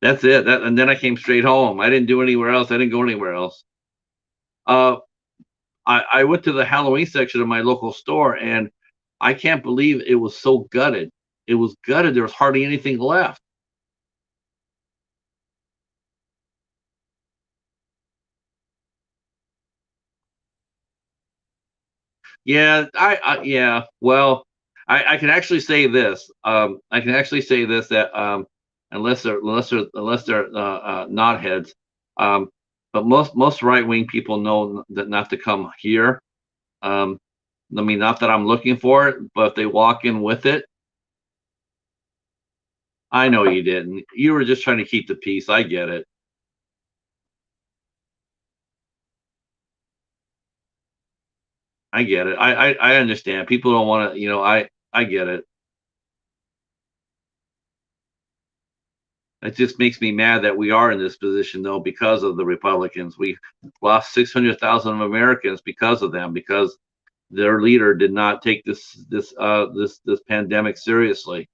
That's it. And then I came straight home. I didn't do anywhere else. I didn't go anywhere else. Uh, I went to the Halloween section of my local store, and I can't believe it was so gutted. It was gutted. There was hardly anything left. Yeah, yeah. Well, I can actually say this. I can actually say this that unless they're knotheads, um, but most right wing people know that not to come here. Um, not that I'm looking for it, but if they walk in with it, I know you didn't. You were just trying to keep the peace. I get it. I get it. I understand. People don't want to. I get it. It just makes me mad that we are in this position, though, because of the Republicans. We lost 600,000 Americans because of them, because their leader did not take this pandemic seriously.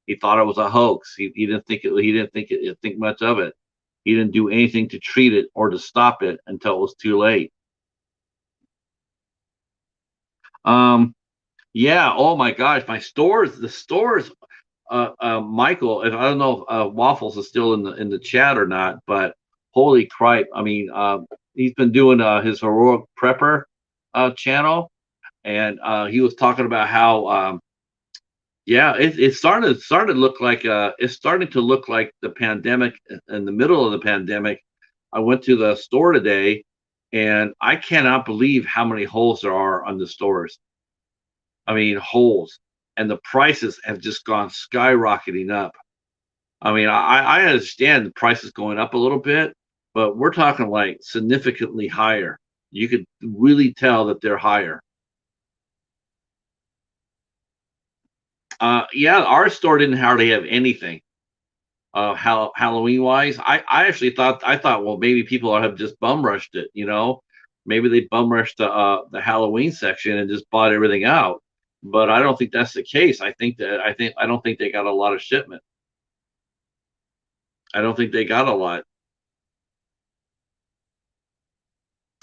He thought it was a hoax. He didn't think it. He didn't think much of it. He didn't do anything to treat it or to stop it until it was too late. Um, yeah. Oh my gosh, the stores. Michael, if I don't know if Waffles is still in the chat or not, but holy cripe! I mean, he's been doing his heroic prepper channel, and he was talking about how yeah, it started to look like it's starting to look like the pandemic. In the middle of the pandemic, I went to the store today, and I cannot believe how many holes there are on the stores. I mean, holes, and the prices have just gone skyrocketing up. I mean, I understand the price is going up a little bit, but we're talking like significantly higher. You could really tell that they're higher. Yeah, our store didn't hardly have anything. Halloween wise, I actually thought, well, maybe people have just bum rushed it, maybe they bum rushed the Halloween section and just bought everything out. But I don't think that's the case. I don't think they got a lot of shipment. I don't think they got a lot.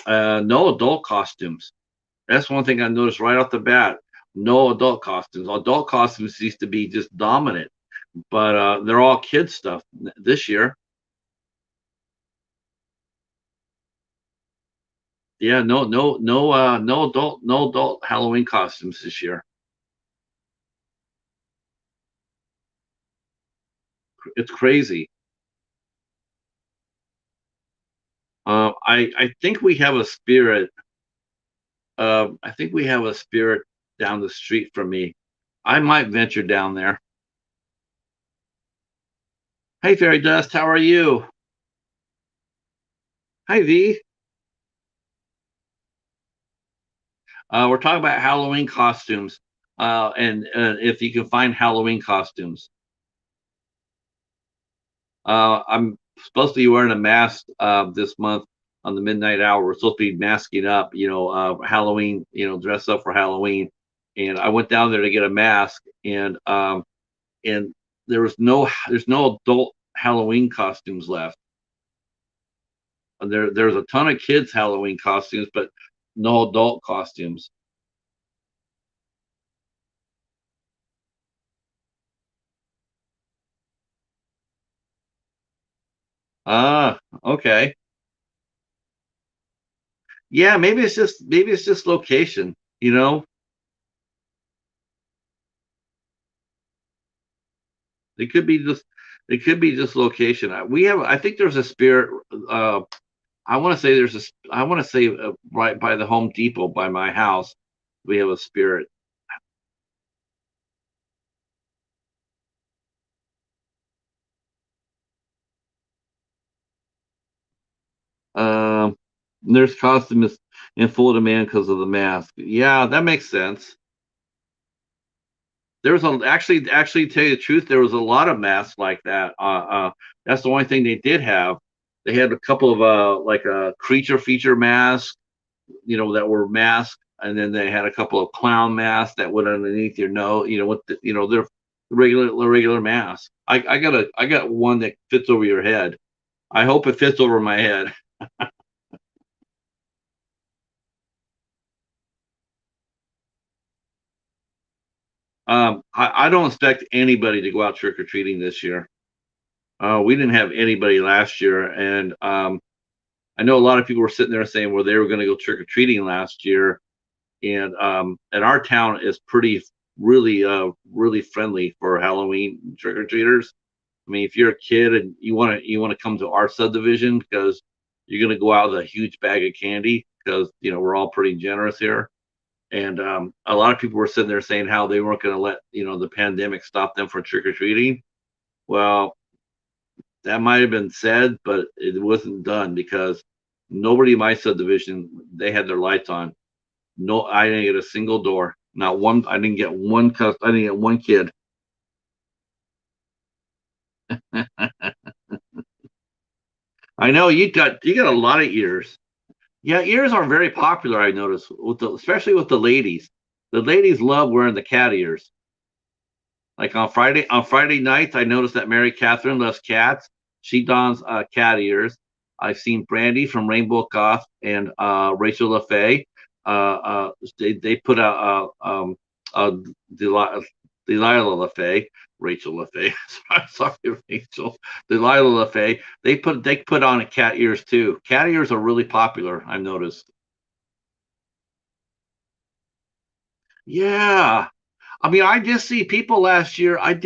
No adult costumes. That's one thing I noticed right off the bat. No adult costumes. Adult costumes used to be just dominant, but they're all kids stuff this year. Yeah, no adult Halloween costumes this year. It's crazy. I think we have a spirit. I think we have a spirit down the street from me. I might venture down there. Hey, Fairy Dust, how are you? Hi, V. We're talking about Halloween costumes, and if you can find Halloween costumes. I'm supposed to be wearing a mask this month on the midnight hour. We're supposed to be masking up, Halloween, dress up for Halloween. And I went down there to get a mask, and there's no adult Halloween costumes left. And there's a ton of kids Halloween costumes, but no adult costumes. Ah, okay. Yeah, maybe it's just location, you know. It could be just it could be just location. I think there's a spirit. Uh, I want to say right by the Home Depot by my house, we have a spirit. Um, Nurse costume is in full demand because of the mask. Yeah, that makes sense. There was actually tell you the truth, there was a lot of masks like that. That's the only thing they did have. They had a couple of like a creature feature masks, that were masked, and then they had a couple of clown masks that went underneath your nose. They're regular masks. I got one that fits over your head. I hope it fits over my head. I don't expect anybody to go out trick or treating this year. We didn't have anybody last year, and I know a lot of people were sitting there saying, well, they were going to go trick or treating last year, and our town is really friendly for Halloween trick or treaters. I mean, if you're a kid and you want to come to our subdivision because you're going to go out with a huge bag of candy because we're all pretty generous here. And a lot of people were sitting there saying how they weren't going to let the pandemic stop them from trick or treating. Well, that might have been said, but it wasn't done because nobody in my subdivision, they had their lights on. No, I didn't get a single door. Not one. I didn't get one. I didn't get one kid. I know you got a lot of ears. Yeah, ears are very popular. I noticed, especially with the ladies. The ladies love wearing the cat ears. Like on Friday nights, I noticed that Mary Catherine loves cats. She dons cat ears. I've seen Brandy from Rainbow Goth and Rachel LaFay. They put out uh, Delilah, Delilah LaFay, Rachel LaFay. Sorry, Rachel. Delilah LaFay. They put on a cat ears too. Cat ears are really popular. I've noticed. Yeah, I mean, I did see people last year at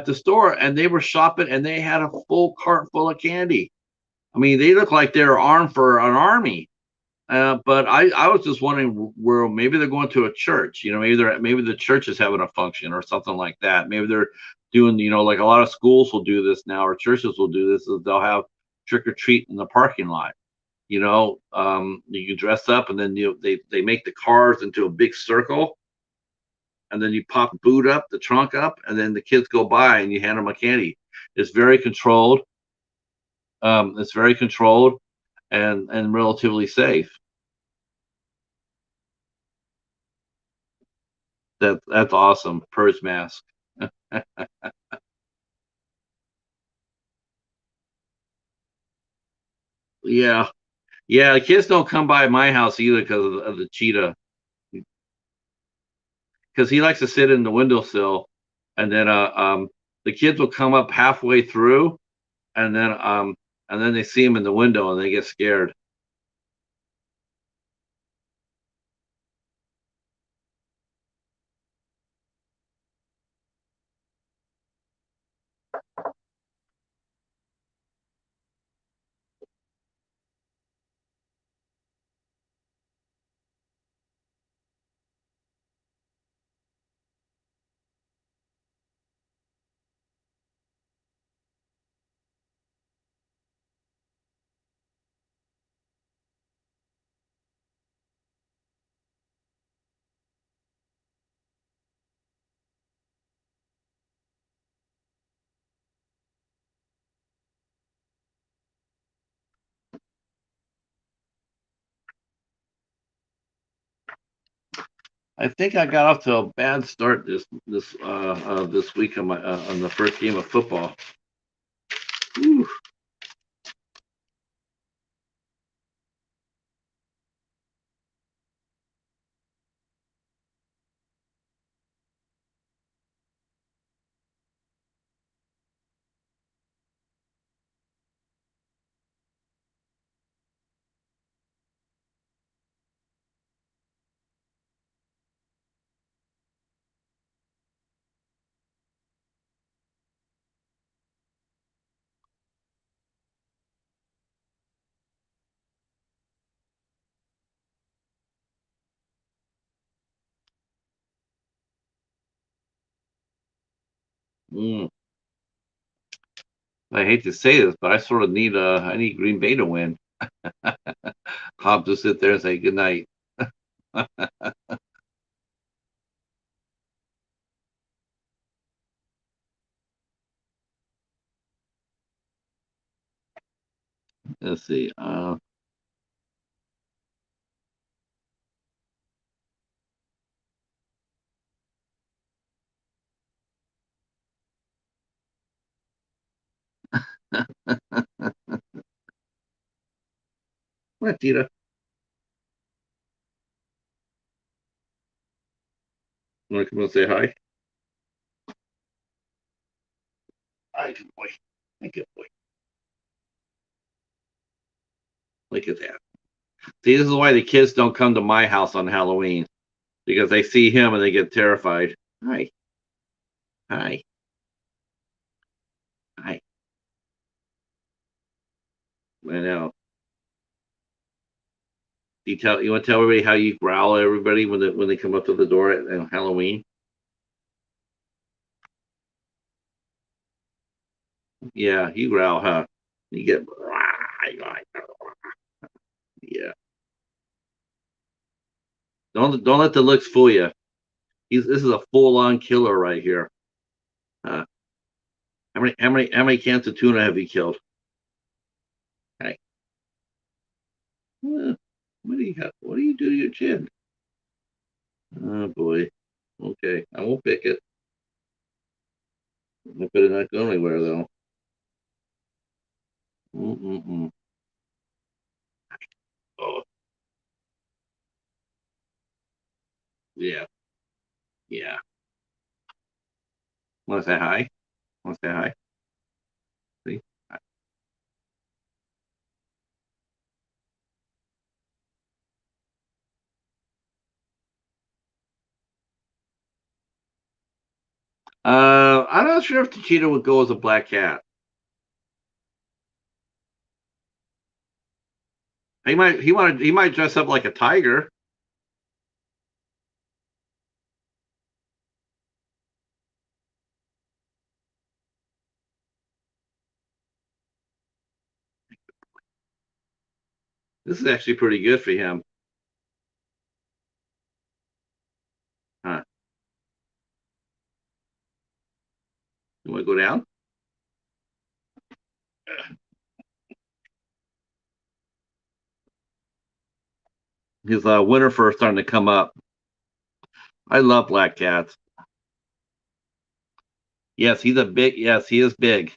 the store, and they were shopping, and they had a full cart full of candy. I mean, they look like they're armed for an army. But I was just wondering where maybe they're going to a church. Maybe the church is having a function or something like that. Maybe they're doing, like a lot of schools will do this now, or churches will do this. Is they'll have trick or treat in the parking lot. You can dress up, and then they make the cars into a big circle, and then you pop the boot up, the trunk up, and then the kids go by and you hand them a candy. It's very controlled. It's very controlled and relatively safe. That's awesome. Purge mask. Yeah, yeah. The kids don't come by my house either because of the cheetah. Because he likes to sit in the windowsill, and then the kids will come up halfway through, and then they see him in the window and they get scared. I think I got off to a bad start this week on the first game of football. Whew. Mm. I hate to say this, but I sort of I need Green Bay to win. I'll just sit there and say good night. Let's see. What, Tita? You want to come and say hi? Hi, good boy. Hi, good boy. Look at that. See, this is why the kids don't come to my house on Halloween because they see him and they get terrified. Hi, hi, hi. I know. You want to tell everybody how you growl at everybody when they come up to the door at Halloween? Yeah, you growl, huh? You get yeah. Don't let the looks fool you. This is a full on killer right here. Huh? How many cans of tuna have you killed? Hey, what do you have? What do you do to your chin? Oh boy. Okay, I won't pick it. I better not go anywhere though. Mm-mm-mm. Oh yeah, yeah. Want to say hi? Want to say hi? See? I'm not sure if the cheetah would go as a black cat. He might dress up like a tiger. This is actually pretty good for him. Huh? You want to go down? His winter fur starting to come up. I love black cats. Yes, he's a big. Yes, he is big.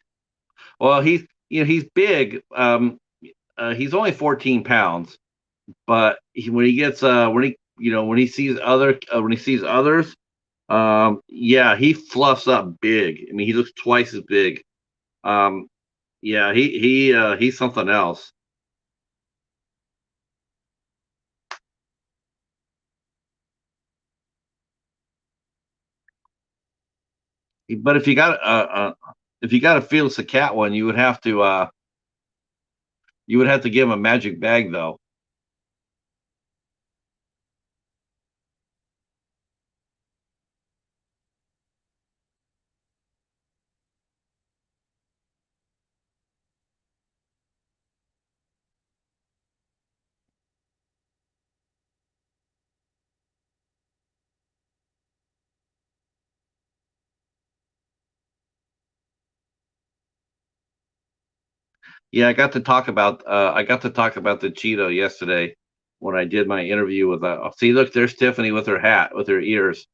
Well, he's big. He's only 14 pounds, but when he gets when he sees others, yeah, he fluffs up big. I mean, he looks twice as big. Um, yeah, he's something else. But if you got a Felix the cat one, you would have to give him a magic bag though. Yeah, I got to talk about the Cheeto yesterday when I did my interview with. See, look, there's Tiffany with her hat with her ears.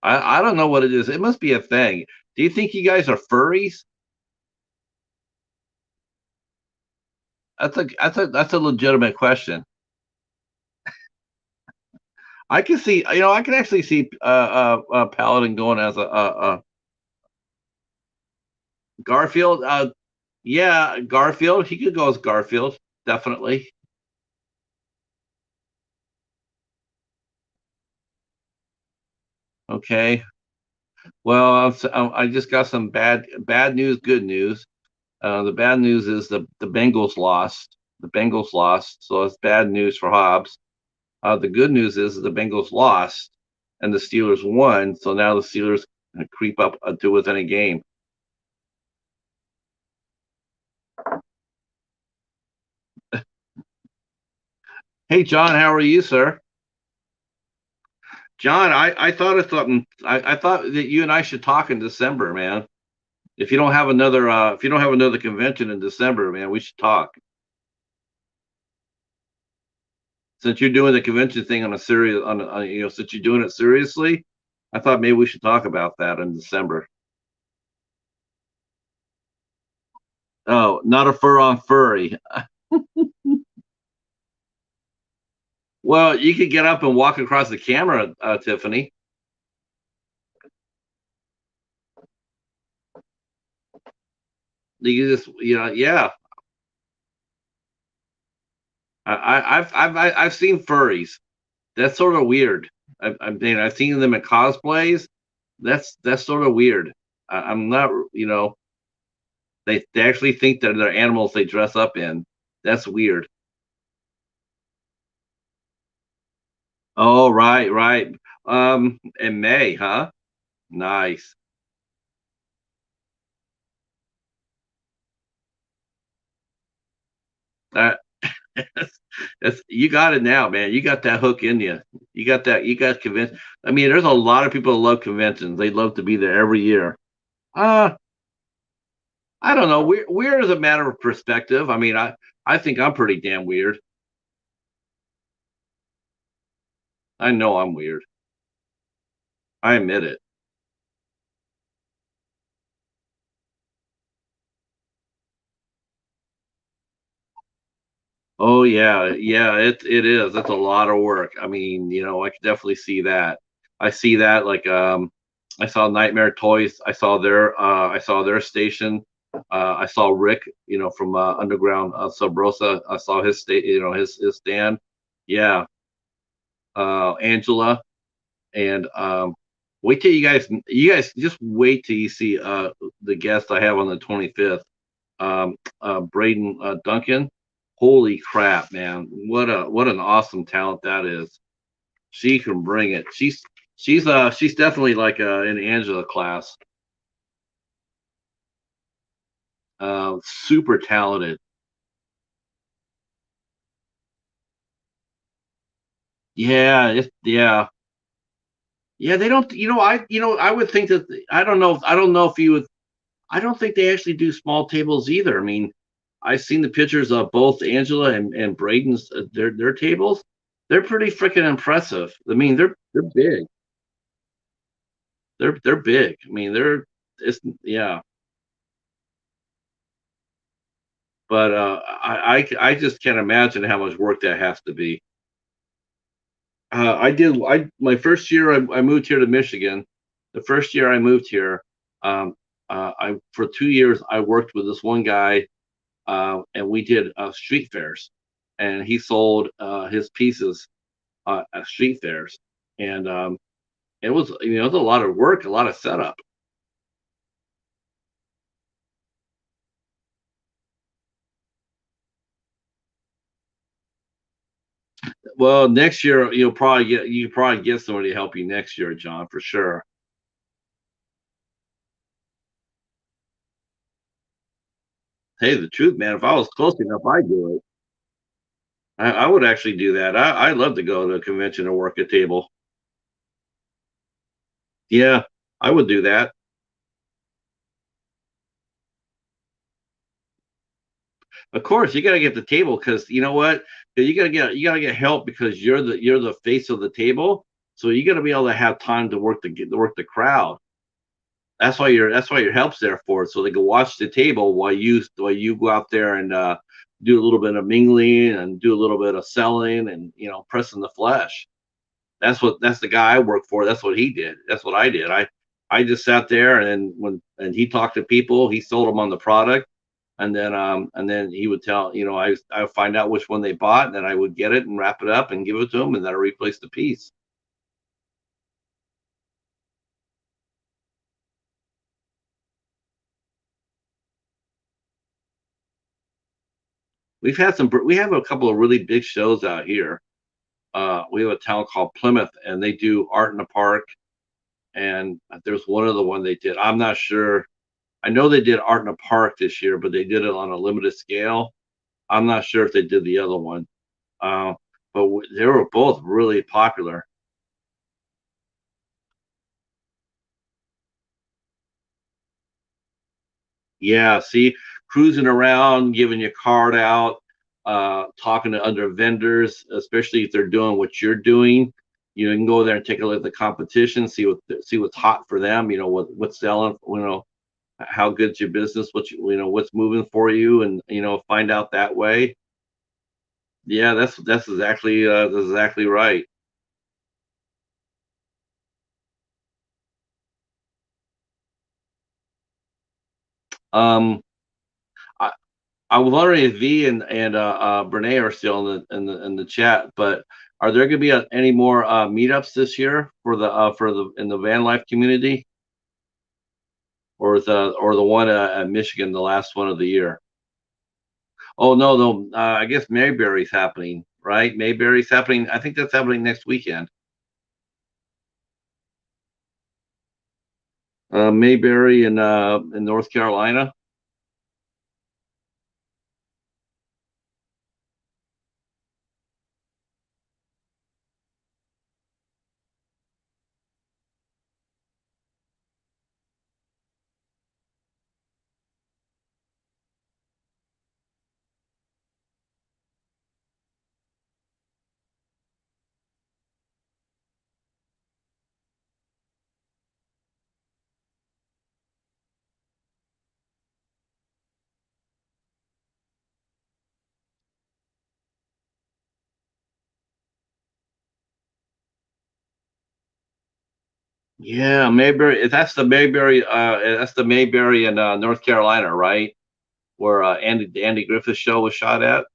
I don't know what it is. It must be a thing. Do you think you guys are furries? That's a legitimate question. I can actually see Paladin going as a Garfield. Yeah, Garfield. He could go as Garfield, definitely. Okay. Well, I just got some bad news, good news. The bad news is the Bengals lost. The Bengals lost, so it's bad news for Hobbs. The good news is the Bengals lost and the Steelers won, so now the Steelers creep up to within a game. Hey, John, how are you, sir? John, I thought of something. I thought that you and I should talk in December, man. If you don't have another convention in December, man, we should talk. Since you're doing the convention thing on a serious, since you're doing it seriously, I thought maybe we should talk about that in December. Oh, not a fur on furry. Well, you could get up and walk across the camera, Tiffany. You just, yeah. I've seen furries. That's sort of weird. I've seen them in cosplays. That's sort of weird. I'm not, they actually think that they're animals they dress up in. That's weird. Oh, right, right. In May, huh? Nice. That you got it now, man. You got that hook in you. You got that. You got convinced. I mean, there's a lot of people that love conventions. They love to be there every year. Uh, I don't know. Weird is a matter of perspective. I mean, I think I'm pretty damn weird. I know I'm weird. I admit it. Oh yeah, yeah, it is. It's a lot of work. I mean, I can definitely see that. I see that like I saw Nightmare Toys. I saw their station. I saw Rick, from Underground Sub Rosa. I saw his state, his stand. Yeah, Angela and wait till you guys just wait till you see the guest I have on the 25th. Braden Duncan. Holy crap, man! What an awesome talent that is. She can bring it. She's definitely like in Angela class. Super talented. Yeah, yeah. Yeah, they don't. I would think that I don't know if you would. I don't think they actually do small tables either. I mean, I've seen the pictures of both Angela and Braden's their tables. They're pretty freaking impressive. I mean, they're big. They're big. I mean, it's yeah. But I just can't imagine how much work that has to be. I my first year I moved here to Michigan. The first year I moved here, um, I for 2 years I worked with this one guy, and we did street fairs, and he sold his pieces at street fairs, and it was a lot of work, a lot of setup. Well, next year you probably get somebody to help you next year, John, for sure. Hey, the truth, man, if I was close enough, I'd do it. I would actually do that. I'd love to go to a convention and work a table. Yeah, I would do that. Of course, you got to get the table because you know what? You got to get help because you're the face of the table. So you got to be able to have time to work the crowd. That's why your help's there for. So they can watch the table while you go out there and do a little bit of mingling and do a little bit of selling and pressing the flesh. That's the guy I work for. That's what he did. That's what I did. I just sat there and then when he talked to people, he sold them on the product, and then he would tell I would find out which one they bought, and then I would get it and wrap it up and give it to them, and then I replace the piece. We have a couple of really big shows out here. We have a town called Plymouth, and they do art in the park. And there's one other one they did. I'm not sure. I know they did art in the park this year, but they did it on a limited scale. I'm not sure if they did the other one, uh, but they were both really popular. Yeah, see, cruising around, giving your card out, talking to other vendors, especially if they're doing what you're doing. You can go there and take a look at the competition, see what's hot for them. What's selling. How good's your business, what's moving for you, and find out that way. Yeah, that's exactly right. Um, I, I was wondering if V and Brene are still in the chat, but are there going to be any more meetups this year for the in the van life community, or the one at Michigan, the last one of the year? Oh no, no, I guess Mayberry's happening, right? Mayberry's happening. I think that's happening next weekend. Mayberry in North Carolina. Yeah, Mayberry. That's the Mayberry. That's the Mayberry in North Carolina, right? Where Andy Griffith's show was shot at.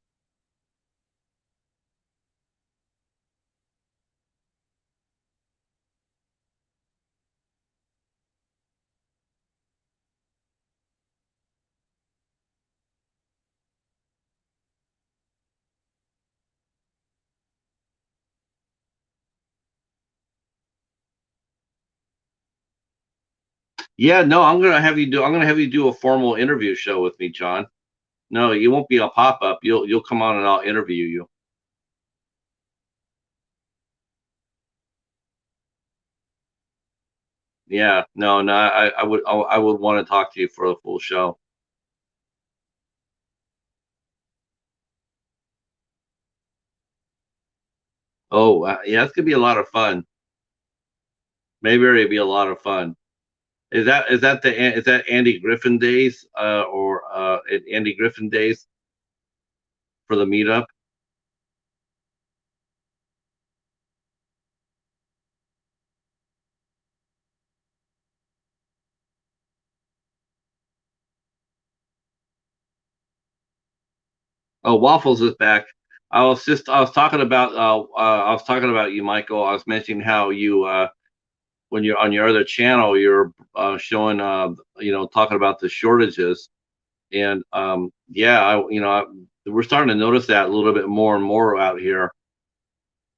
Yeah, no, I'm gonna have you do. I'm gonna have you do a formal interview show with me, John. No, you won't be a pop up. You'll come on and I'll interview you. Yeah, no, I would want to talk to you for the full show. Oh, yeah, it's gonna be a lot of fun. Mayberry it'd be a lot of fun. Is that Andy Griffin days or Andy Griffin days for the meetup? Oh, Waffles is back. I was talking about you, Michael. I was mentioning how you when you're on your other channel, you're showing talking about the shortages, and yeah, we're starting to notice that a little bit more and more out here.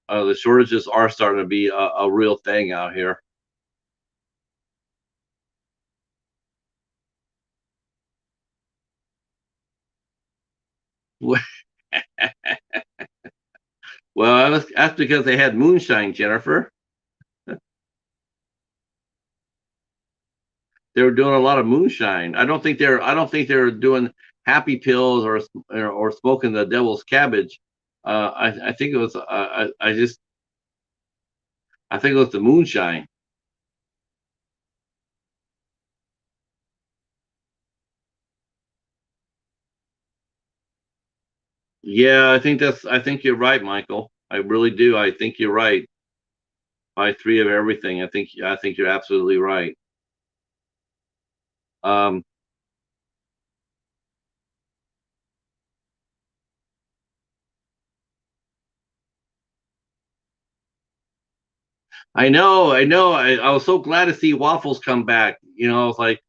The shortages are starting to be a real thing out here. Well, that's because they had moonshine, Jennifer. They were doing a lot of moonshine. I don't think they're doing happy pills or smoking the devil's cabbage. I think it was I think it was the moonshine. Yeah, I think you're right, Michael. I really do. I think you're right. Buy three of everything. I think you're absolutely right. Um, I know. I was so glad to see Waffles come back. I was like,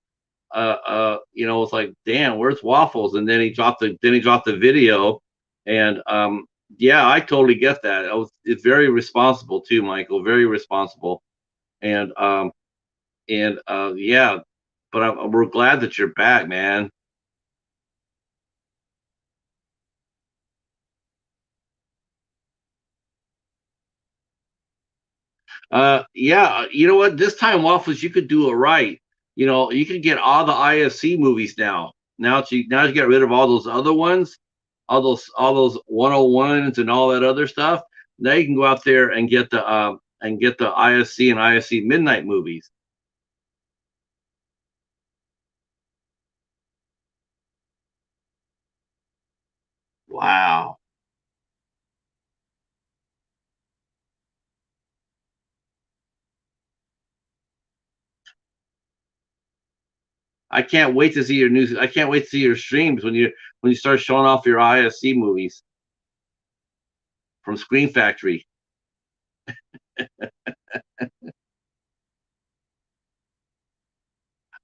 it's like, damn, where's Waffles? And then he dropped the video, and yeah, I totally get that. It's very responsible too, Michael. Very responsible, and yeah, but we're glad that you're back, man. Yeah, you know what? This time Waffles, you could do it right. You could get all the IFC movies now. Now you get rid of all those other ones, all those 101s and all that other stuff. Now you can go out there and get the IFC and IFC Midnight movies. Wow. I can't wait to see your streams when you start showing off your IFC movies from Screen Factory.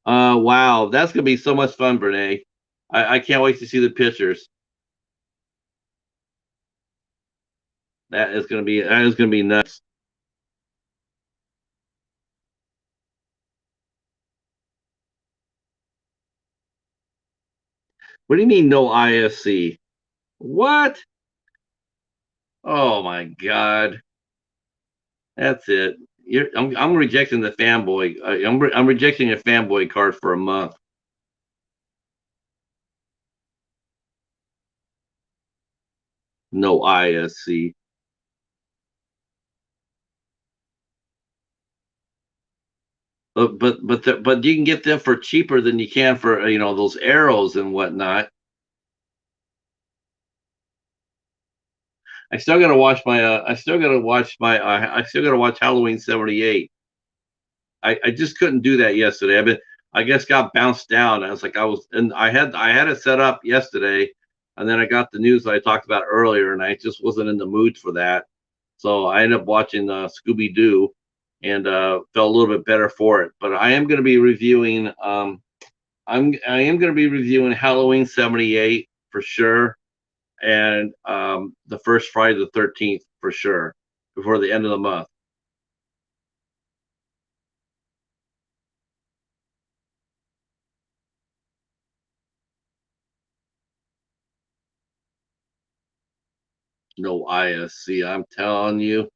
Wow, that's gonna be so much fun, Brene. I can't wait to see the pictures. That is gonna be nuts. What do you mean no IFC? What? Oh my God, that's it. I'm rejecting the fanboy. I'm rejecting your fanboy card for a month. No ISC. But you can get them for cheaper than you can for those arrows and whatnot. I still gotta watch my. I still gotta watch my. I still gotta watch Halloween '78. I just couldn't do that yesterday. I guess got bounced down. I had it set up yesterday, and then I got the news that I talked about earlier, and I just wasn't in the mood for that. So I ended up watching Scooby Doo, and felt a little bit better for it. But I am going to be reviewing. I am going to be reviewing Halloween '78 for sure, and the first Friday the 13th for sure before the end of the month. No ISC, I'm telling you.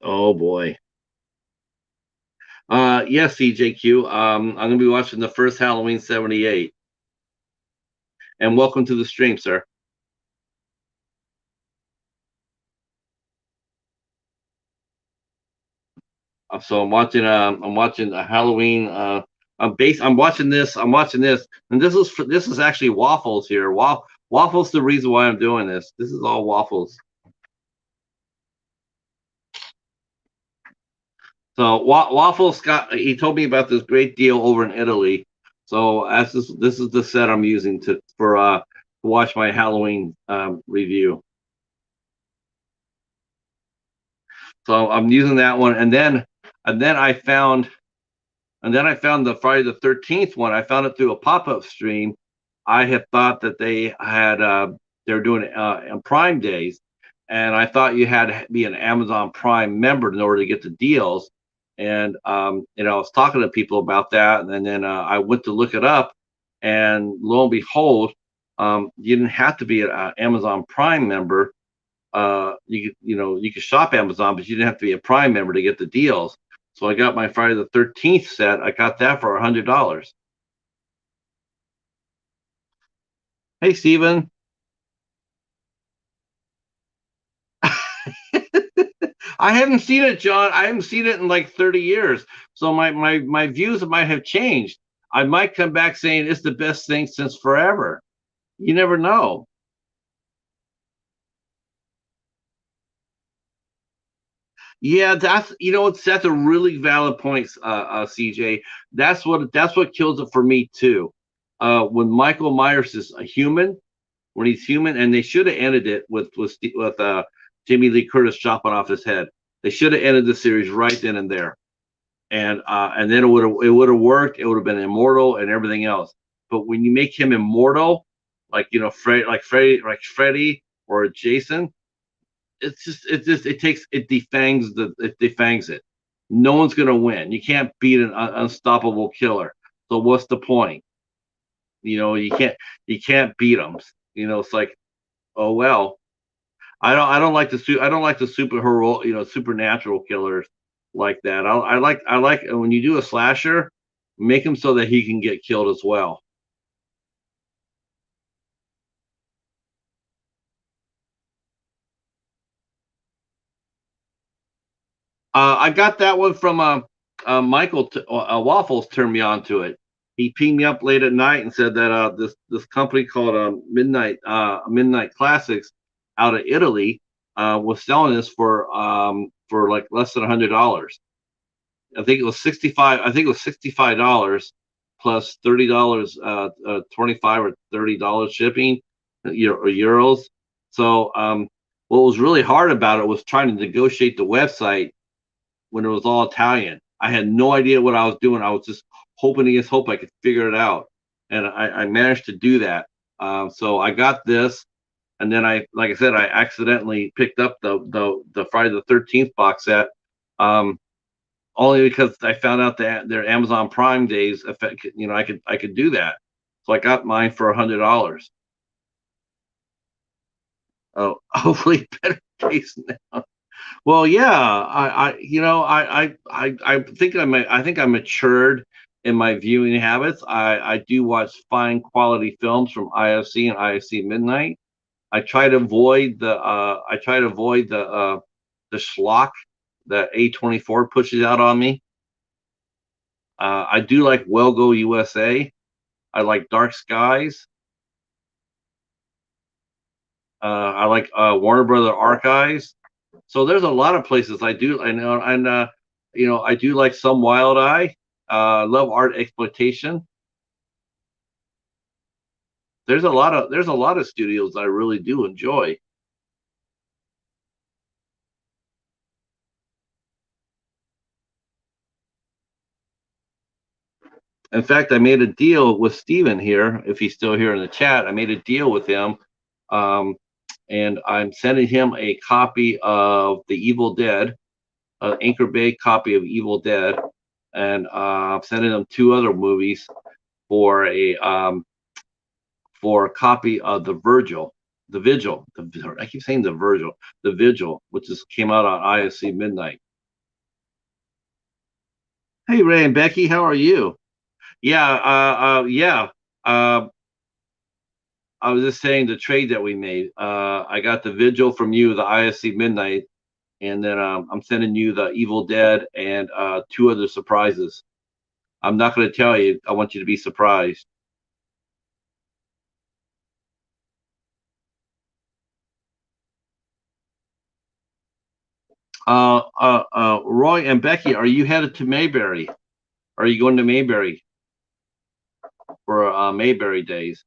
Oh boy. Yes, CJQ. I'm gonna be watching the first Halloween '78. And welcome to the stream, sir. So I'm watching a Halloween. I'm watching this, and this is actually Waffles here. Waffles the reason why I'm doing this. This is all Waffles. So Waffles got he told me about this great deal over in Italy. So as this is the set I'm using to watch my Halloween review. So I'm using that one, and then I found I found the Friday the 13th one. I found it through a pop-up stream. I had thought that they were doing on Prime days, and I thought you had to be an Amazon Prime member in order to get the deals. And I was talking to people about that, and then I went to look it up, and lo and behold, you didn't have to be an Amazon Prime member. You could shop Amazon, but you didn't have to be a Prime member to get the deals. So I got my Friday the 13th set. I got that for $100. Hey, Steven. I haven't seen it, John. I haven't seen it in like 30 years. So my views might have changed. I might come back saying it's the best thing since forever. You never know. Yeah, that's a really valid point, CJ. That's what kills it for me too. When Michael Myers is a human, when he's human, and they should have ended it with Jamie Lee Curtis chopping off his head. They should have ended the series right then and there, and then it would have worked. It would have been immortal and everything else. But when you make him immortal, like Freddy or Jason, it defangs it. No one's gonna win. You can't beat an unstoppable killer. So what's the point? You can't beat them. It's like, oh well. I don't like the superhero, supernatural killers like that. I like when you do a slasher, make him so that he can get killed as well. I got that one from Michael. Waffles turned me on to it. He pinged me up late at night and said that this company called Midnight Classics out of Italy was selling this for like less than $100. I think it was 65. I think it was $65 plus $30, 25 or $30 shipping, or euros. So what was really hard about it was trying to negotiate the website when it was all Italian. I had no idea what I was doing. I was just hoping against hope I could figure it out, and I managed to do that. So I got this, and then like I said, I accidentally picked up the Friday the 13th box set, only because I found out that their Amazon Prime days affect. I could do that, so I got mine for $100. Oh, hopefully better case now. Well, yeah, I think I matured in my viewing habits. I do watch fine quality films from IFC and IFC Midnight. I try to avoid the schlock that A24 pushes out on me. I do like Well Go USA. I like Dark Skies. I like Warner Brother Archives. So there's a lot of places I do. I know, and I do like some Wild Eye. Love art exploitation. There's a lot of studios I really do enjoy. In fact, I made a deal with Steven here, if he's still here in the chat. I made a deal with him, um, and I'm sending him a copy of The Evil Dead, an Anchor Bay copy of Evil Dead, and I'm sending him two other movies for a copy of The Vigil. I keep saying The Vigil, which came out on ISC Midnight. Hey, Ray and Becky, how are you? Yeah, yeah. Uh, I was just saying the trade that we made. I got the Vigil from you, the ISC Midnight, and then I'm sending you the Evil Dead and two other surprises. I'm not going to tell you. I want you to be surprised. Roy and Becky, are you headed to Mayberry? Are you going to Mayberry for Mayberry days?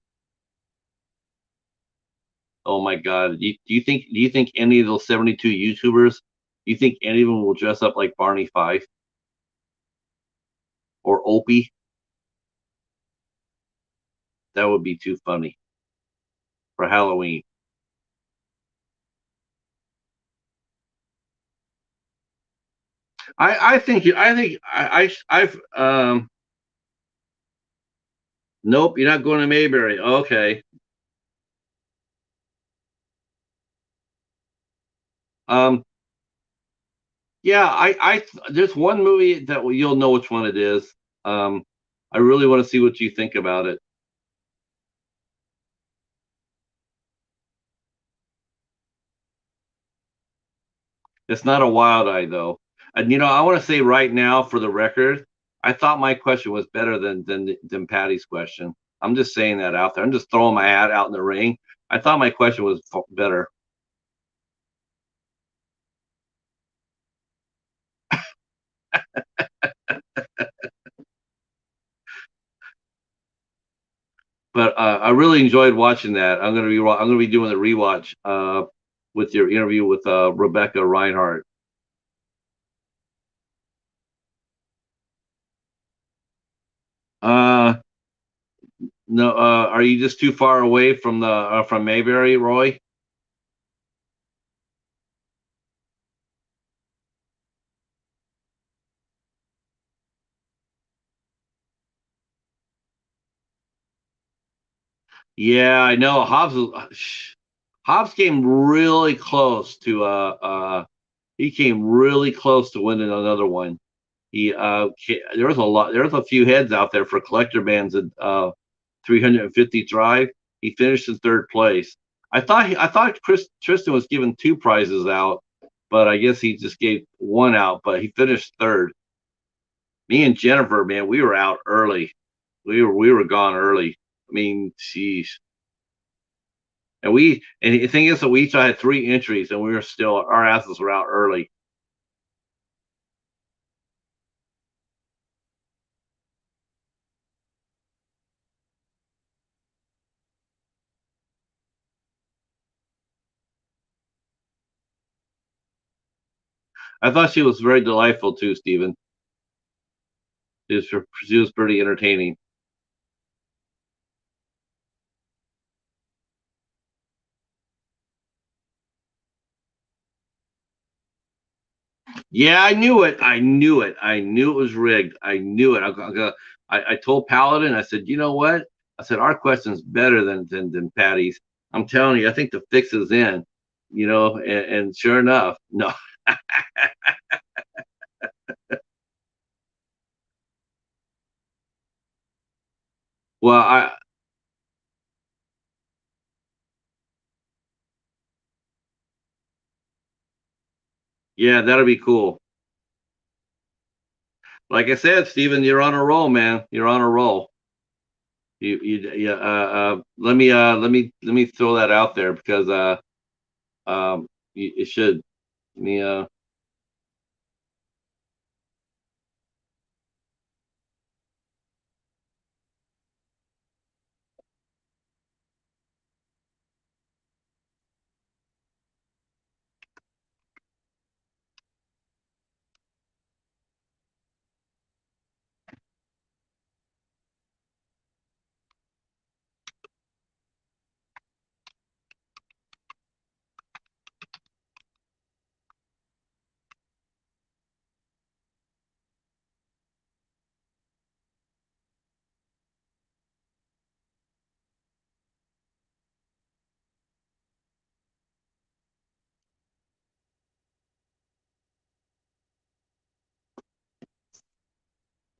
Oh my God! Do you think any of those 72 YouTubers? Do you think any of them will dress up like Barney Fife or Opie? That would be too funny for Halloween. I've nope, you're not going to Mayberry. Okay. Um, yeah, there's one movie that you'll know which one it is. Um, I really want to see what you think about it. It's not a Wild Eye though. And I want to say right now for the record, I thought my question was better than Patty's question. I'm just saying that out there. I'm just throwing my hat out in the ring. I thought my question was better. But I really enjoyed watching that. I'm gonna be doing the rewatch with your interview with Rebecca Reinhardt. Uh, no, are you just too far away from the from Mayberry, Roy? Yeah, I know. Hobbs came really close to he came really close to winning another one. There's a few heads out there for collector bands at 350 drive. He finished in third place. I thought Tristan was giving two prizes out, but I guess he just gave one out. But he finished third. Me and Jennifer, man, we were out early. We were gone early. I mean, geez. And the thing is that we each had three entries, and we were still our asses were out early. I thought she was very delightful too, Stephen. She was pretty entertaining. Yeah, I knew it. I knew it. I knew it was rigged. I knew it. I told Paladin. I said, you know what? I said our question's better than Patty's. I'm telling you, I think the fix is in. And sure enough, no. Well, yeah, that'll be cool. Like I said, Steven, you're on a roll, man. You're on a roll. Yeah. Let me throw that out there because it should. Let me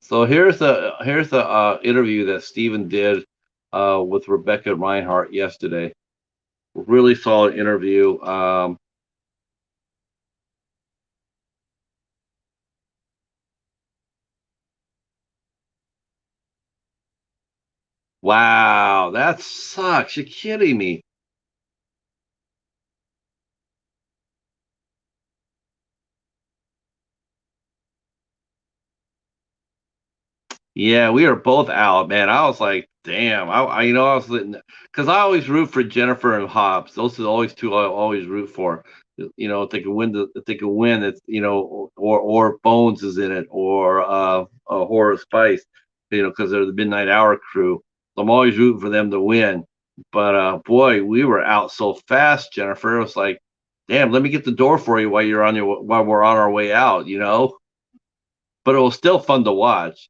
So here's the interview that Steven did with Rebecca Reinhardt yesterday. Really solid interview. Wow, that sucks. You're kidding me. Yeah, we were both out, man. I was like, damn. I was because I always root for Jennifer and Hobbs. Those are always two I always root for. If they can win if they can win, it's or Bones is in it, or Horror Spice, because they're the Midnight Hour crew. So I'm always rooting for them to win. But boy, we were out so fast, Jennifer. It was like, damn, let me get the door for you while we're on our way out. But it was still fun to watch.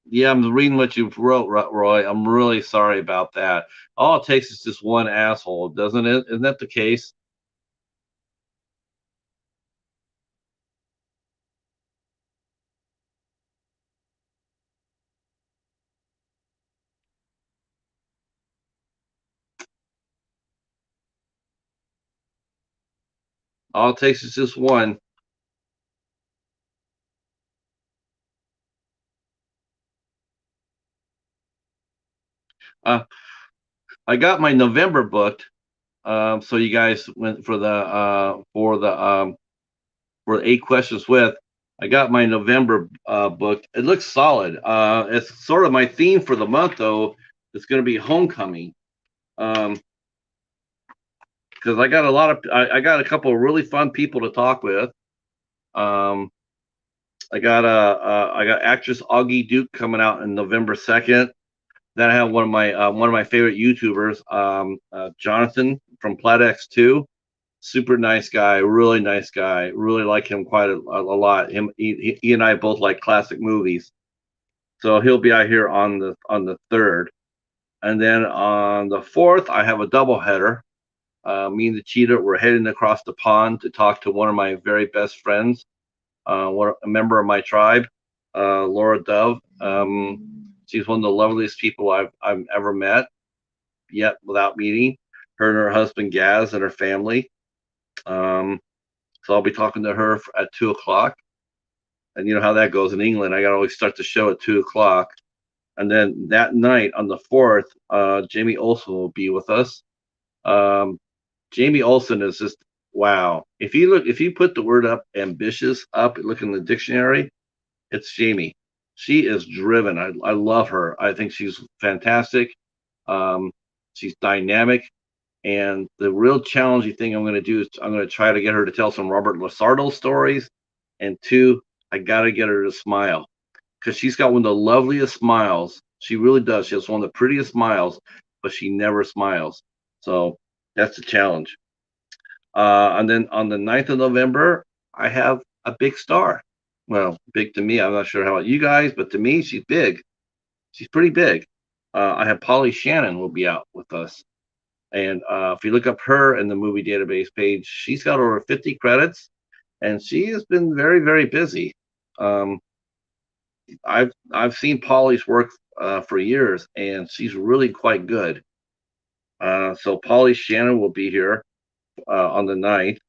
Yeah, I'm reading what you wrote, Roy. I'm really sorry about that. All it takes is just one asshole, doesn't it? Isn't that the case? All it takes is just one. Uh, I got my November booked. So you guys went for the 8 questions with. I got my November booked. It looks solid. It's sort of my theme for the month, though. It's going to be homecoming. Um, because I got a couple of really fun people to talk with. Um, I got actress Augie Duke coming out in November 2nd. Then I have one of my favorite YouTubers, Jonathan from PlatX2. Super nice guy, really nice guy. Really like him quite a lot. He and I both like classic movies, so he'll be out here on the third, and then on the fourth I have a double header. Me and the cheetah we're heading across the pond to talk to one of my very best friends, a member of my tribe, Laura Dove. She's one of the loveliest people I've ever met, yet without meeting. Her and her husband Gaz and her family. Um, so I'll be talking to her at 2 o'clock. And you know how that goes in England. I got to always start the show at 2 o'clock. And then that night on the fourth, Jamie Olsen will be with us. Um, Jamie Olsen is just wow. If you put the word up ambitious up, look in the dictionary, it's Jamie. She is driven. I love her. I think she's fantastic. Um, she's dynamic. And the real challenging thing I'm going to do is I'm going to try to get her to tell some Robert Lasardo stories. And two, I got to get her to smile because she's got one of the loveliest smiles. She really does. She has one of the prettiest smiles, but she never smiles. So that's the challenge. And then on the 9th of November, I have a big star. Well, big to me. I'm not sure how about you guys, but to me, she's big. She's pretty big. I have Polly Shannon will be out with us. And if you look up her in the movie database page, she's got over 50 credits and she has been very, very busy. Um, I've seen Polly's work for years and she's really quite good. So Polly Shannon will be here on the 9th.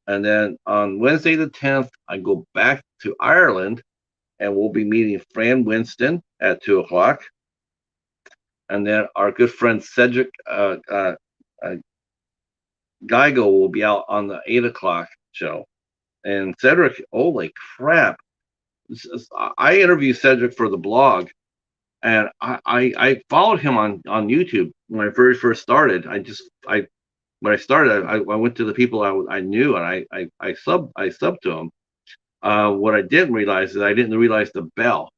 And then on Wednesday the 10th, I go back to Ireland, and we'll be meeting Fran Winston at 2 o'clock. And then our good friend Cedric Geigo will be out on the 8 o'clock show. And Cedric, holy crap! I interviewed Cedric for the blog, and I followed him on YouTube when I very first started. I when I started, I went to the people I knew, and I subbed to him. What I didn't realize is I didn't realize the bell.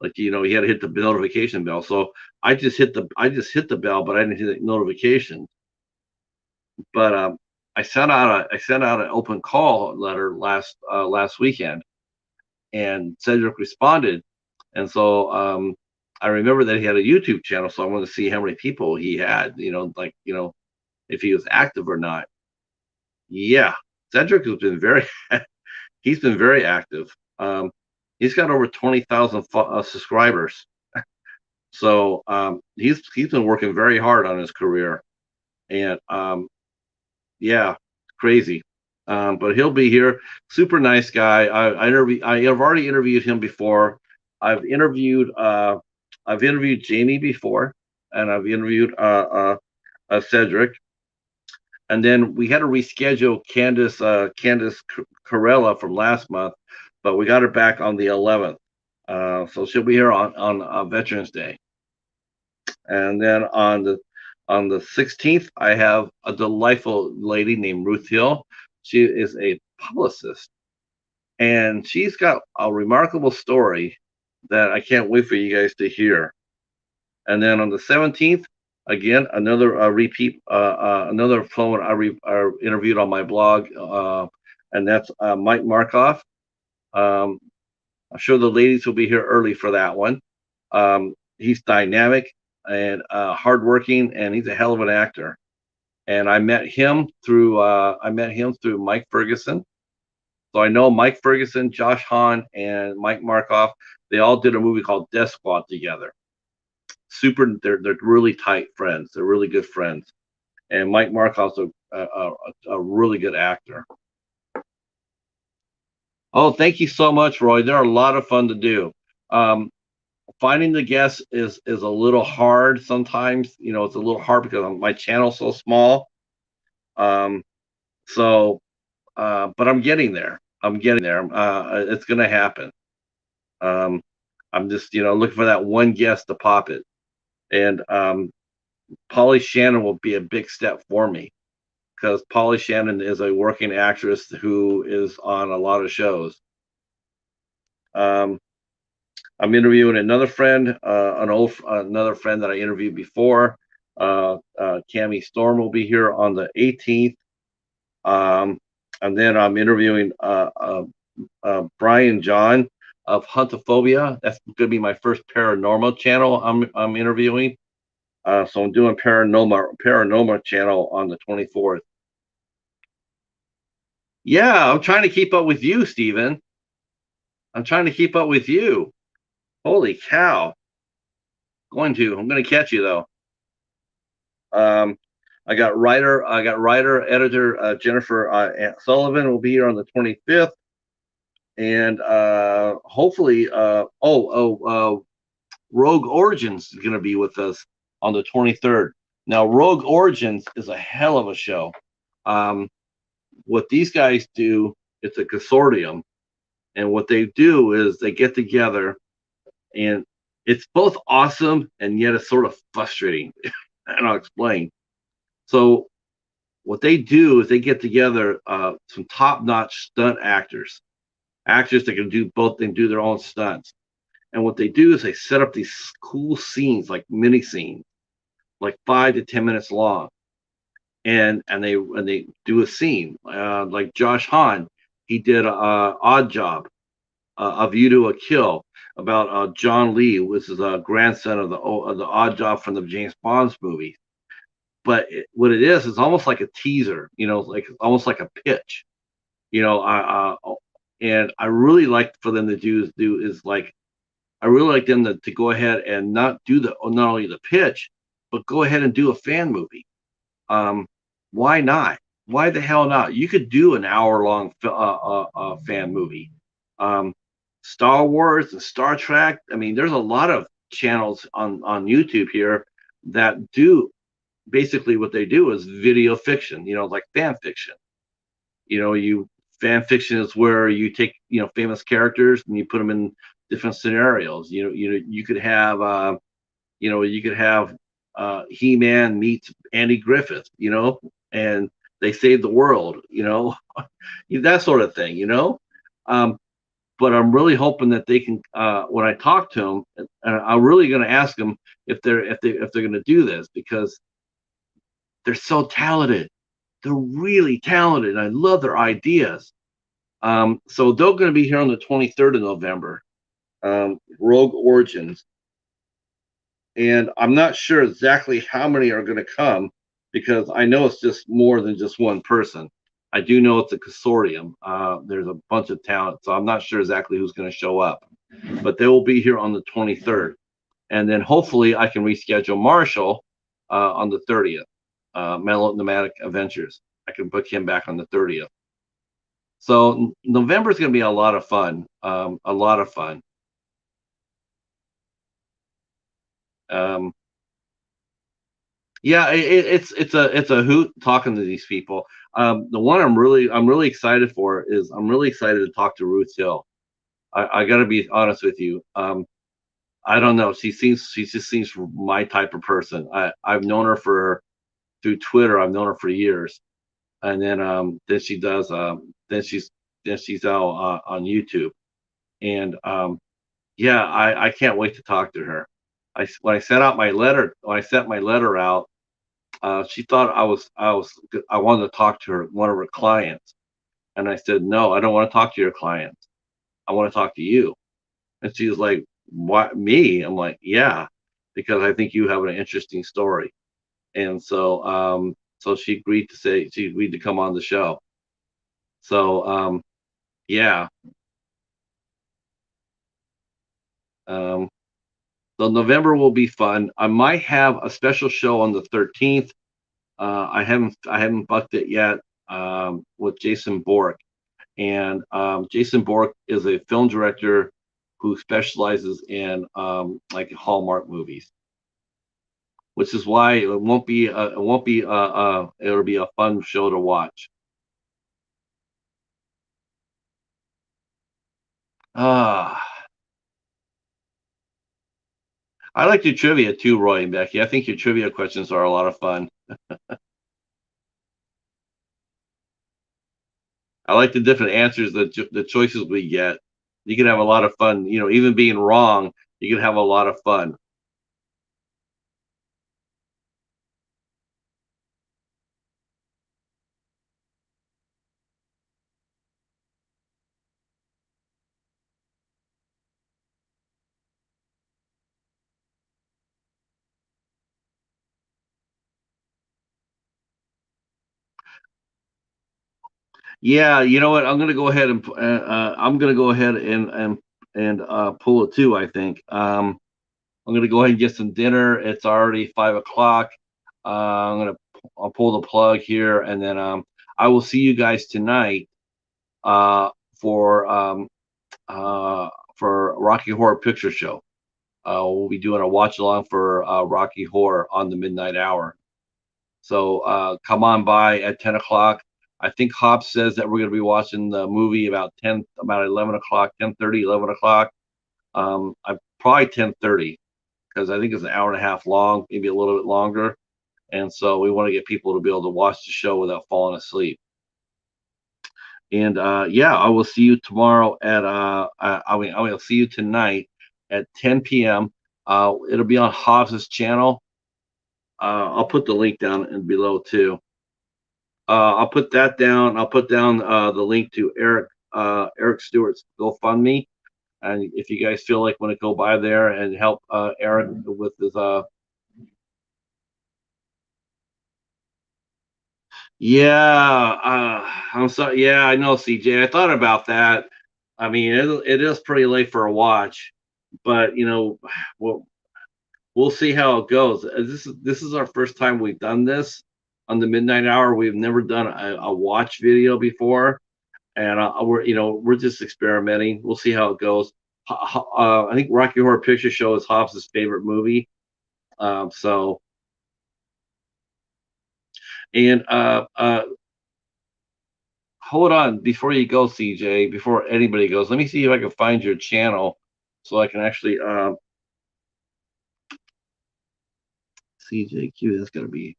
Like, you had to hit the notification bell. So I just hit the bell, but I didn't hit the notification. But I sent out an open call letter last weekend, and Cedric responded. And so I remember that he had a YouTube channel, so I wanted to see how many people he had. If he was active or not. Yeah, Cedric has been very he's been very active. He's got over 20,000 subscribers. So he's been working very hard on his career, and yeah, crazy. But he'll be here. Super nice guy. I have already interviewed him before. I've interviewed Jamie before, and I've interviewed Cedric. And then we had to reschedule Candace Corella from last month, but we got her back on the 11th. So she'll be here on Veterans Day. And then on the 16th, I have a delightful lady named Ruth Hill. She is a publicist, and she's got a remarkable story that I can't wait for you guys to hear. And then on the 17th, again, another repeat, another phone I interviewed on my blog, and that's Mike Markov. I'm sure the ladies will be here early for that one. He's dynamic and hardworking, and he's a hell of an actor. And I met him through Mike Ferguson. So I know Mike Ferguson, Josh Hahn, and Mike Markov. They all did a movie called Death Squad together. They're really tight friends. They're really good friends. And Mike Markov's a really good actor. Oh, thank you so much, Roy. They're a lot of fun to do. Finding the guests is a little hard sometimes. It's a little hard because my channel's so small. But I'm getting there. It's going to happen. I'm just, looking for that one guest to pop it. And Polly Shannon will be a big step for me, because Polly Shannon is a working actress who is on a lot of shows. I'm interviewing another friend, another friend that I interviewed before. Cammie Storm will be here on the 18th. And then I'm interviewing Brian John of Huntophobia. That's going to be my first paranormal channel I'm interviewing. So I'm doing paranormal channel on the 24th. Yeah, I'm trying to keep up with you, Steven. I'm trying to keep up with you. Holy cow. I'm going to catch you though. I got writer, editor Jennifer Sullivan will be here on the 25th, and hopefully, Rogue Origins is going to be with us on the 23rd. Now, Rogue Origins is a hell of a show. What these guys do, it's a consortium, and what they do is they get together, and it's both awesome and yet it's sort of frustrating. And I'll explain. So what they do is they get together some top-notch stunt actors that can do both. They do their own stunts, and what they do is they set up these cool scenes, like mini scenes, like 5 to 10 minutes long, and they do a scene like Josh Hahn. He did a Odd Job, A View to a Kill, about John Lee, which is a grandson of the Odd Job from the James Bond movie. But what it is almost like a teaser, like almost like a pitch, and I really like for them to I really like them to go ahead and not only the pitch, but go ahead and do a fan movie. Why not? why the hell not? You could do an hour long fan movie. Um, Star Wars and Star Trek. I mean, there's a lot of channels on YouTube here that do basically what they do is video fiction. Like fan fiction. You fan fiction is where you take famous characters and you put them in different scenarios. You could have He-Man meets Andy Griffith, and they save the world, that sort of thing. Um, but I'm really hoping that they can. When I talk to them, I'm really going to ask them if they're going to do this because they're so talented. They're really talented. And I love their ideas. So they're going to be here on the 23rd of November. Rogue Origins. And I'm not sure exactly how many are going to come because I know it's just more than just one person. I do know it's a consortium. There's a bunch of talent, so I'm not sure exactly who's going to show up, but they will be here on the 23rd. And then hopefully I can reschedule Marshall on the 30th. Nomadic Adventures. I can book him back on the 30th. So November is going to be a lot of fun. A lot of fun. Um, yeah, it's a hoot talking to these people. The one I'm really excited for is I'm really excited to talk to Ruth Hill. I got to be honest with you. I don't know. She just seems my type of person. I've known her through Twitter. I've known her for years, and then she does then she's out on YouTube, and yeah, I can't wait to talk to her. When I sent my letter out, she thought I wanted to talk to one of her clients, and I said no, I don't want to talk to your clients. I want to talk to you. And she was like, "What, me?" I'm like, "Yeah, because I think you have an interesting story." And so she agreed to come on the show. So yeah, um, so November will be fun. I might have a special show on the 13th. I haven't booked it yet with Jason Bork, and Jason Bork is a film director who specializes in like Hallmark movies, which is why it'll be a fun show to watch. Ah, I like your trivia too, Roy and Becky. I think your trivia questions are a lot of fun. I like the different answers, the choices we get. You can have a lot of fun. Even being wrong, you can have a lot of fun. Yeah, you know what? I'm gonna go ahead and pull it too. I think I'm gonna go ahead and get some dinner. It's already 5 o'clock. I'll pull the plug here, and then I will see you guys tonight uh, for um, for Rocky Horror Picture Show. We'll be doing a watch along for Rocky Horror on the midnight hour. So come on by at 10 o'clock. I think Hop says that we're going to be watching the movie about 11 o'clock, 10:30, 11 o'clock. I probably 10:30 because I think it's an hour and a half long, maybe a little bit longer. And so we want to get people to be able to watch the show without falling asleep. And yeah, I will see you tomorrow I will see you tonight at 10 p.m. It'll be on Hobbs's channel. I'll put the link down and below too. I'll put that down. I'll put down the link to Eric Stewart's GoFundMe. And if you guys feel like want to go by there and help Eric with his yeah, I'm sorry. Yeah, I know, CJ. I thought about that. I mean, it is pretty late for a watch, but we'll we'll see how it goes. This is our first time we've done this. on the midnight hour. We've never done a watch video before, and we're just experimenting. We'll see how it goes. I think Rocky Horror Picture Show is Hobbs's favorite movie. So and hold on before you go, CJ. Before anybody goes, let me see if I can find your channel so I can actually CJQ. That's gonna be.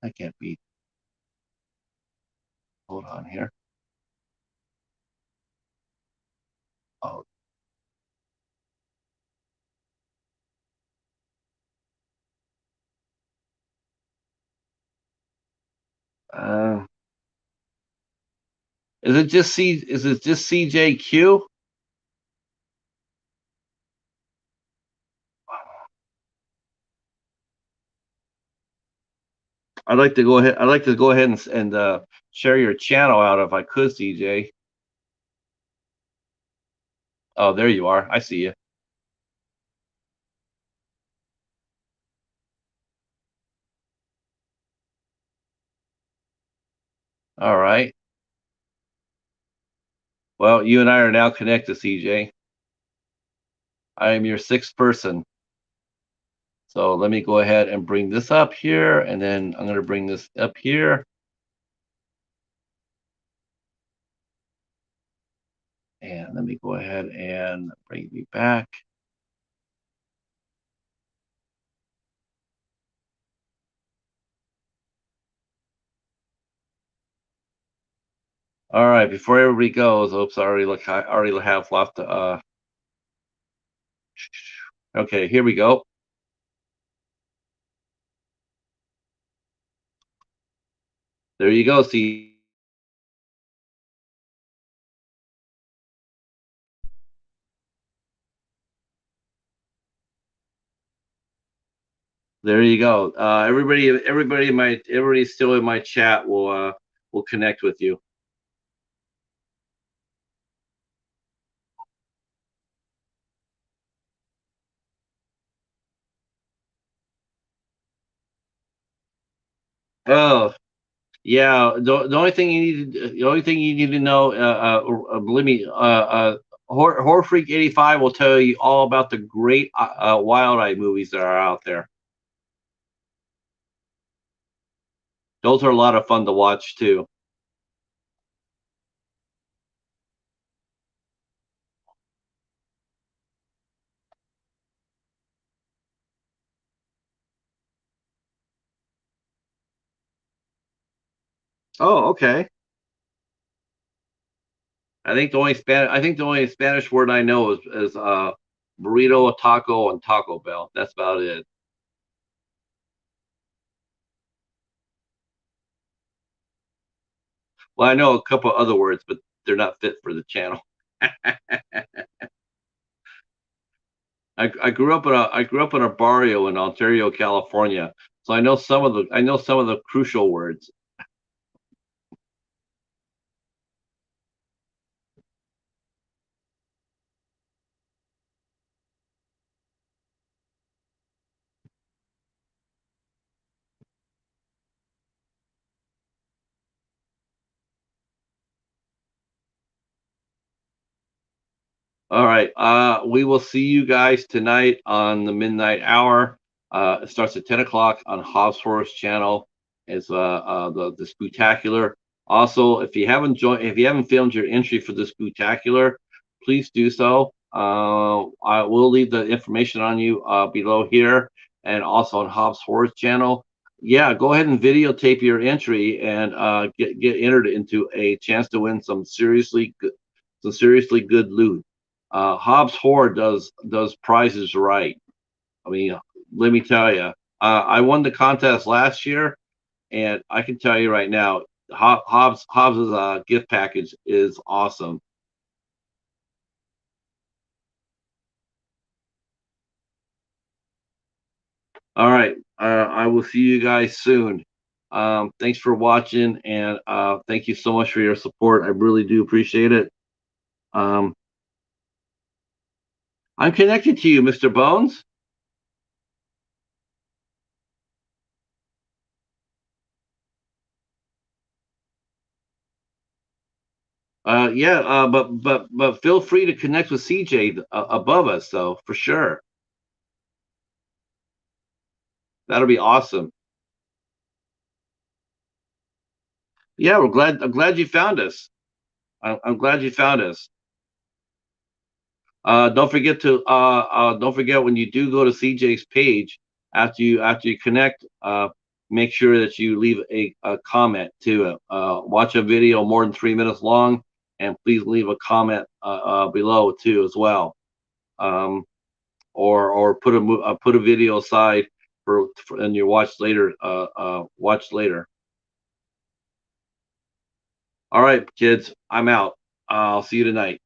That can't be. Hold on here. Oh, uh, is it just C? Is it just CJQ? I'd like to go ahead. I'd like to go ahead and share your channel out if I could, CJ. Oh, there you are. I see you. All right. Well, you and I are now connected, CJ. I am your sixth person. So let me go ahead and bring this up here, and then I'm going to bring this up here. And let me go ahead and bring me back. All right, before everybody goes, oops, I already have left. Okay, here we go. There you go. See, there you go. Everybody still in my chat will connect with you. Oh, yeah. The only thing you need to know, believe me, Horror Freak 85 will tell you all about the great Wild Eye movies that are out there. Those are a lot of fun to watch too. Oh, okay. I think the only Spanish word I know is burrito, taco, and Taco Bell. That's about it. Well, I know a couple other words, but they're not fit for the channel. I grew up in a barrio in Ontario, California, so I know some of the crucial words. All right. We will see you guys tonight on the midnight hour. It starts at 10 o'clock on Hobbs Horror's channel. It's the Spooktacular. Also, if you haven't filmed your entry for the Spooktacular, please do so. I will leave the information on you below here and also on Hobbs Horror's channel. Yeah, go ahead and videotape your entry and get entered into a chance to win some seriously good loot. Hobbs Horror does prizes right. I mean, let me tell you, I won the contest last year, and I can tell you right now, Hobbs's gift package is awesome. All right, I will see you guys soon. Thanks for watching, and thank you so much for your support. I really do appreciate it. Um, I'm connected to you, Mr. Bones. Yeah, but feel free to connect with CJ above us, though, for sure. That'll be awesome. Yeah, we're glad. I'm glad you found us. I'm glad you found us. Don't forget when you do go to CJ's page after you connect. Make sure that you leave a comment to it. Watch a video more than 3 minutes long, and please leave a comment below too as well. Um, or put a video aside for and you watch later. Watch later. All right, kids, I'm out. I'll see you tonight.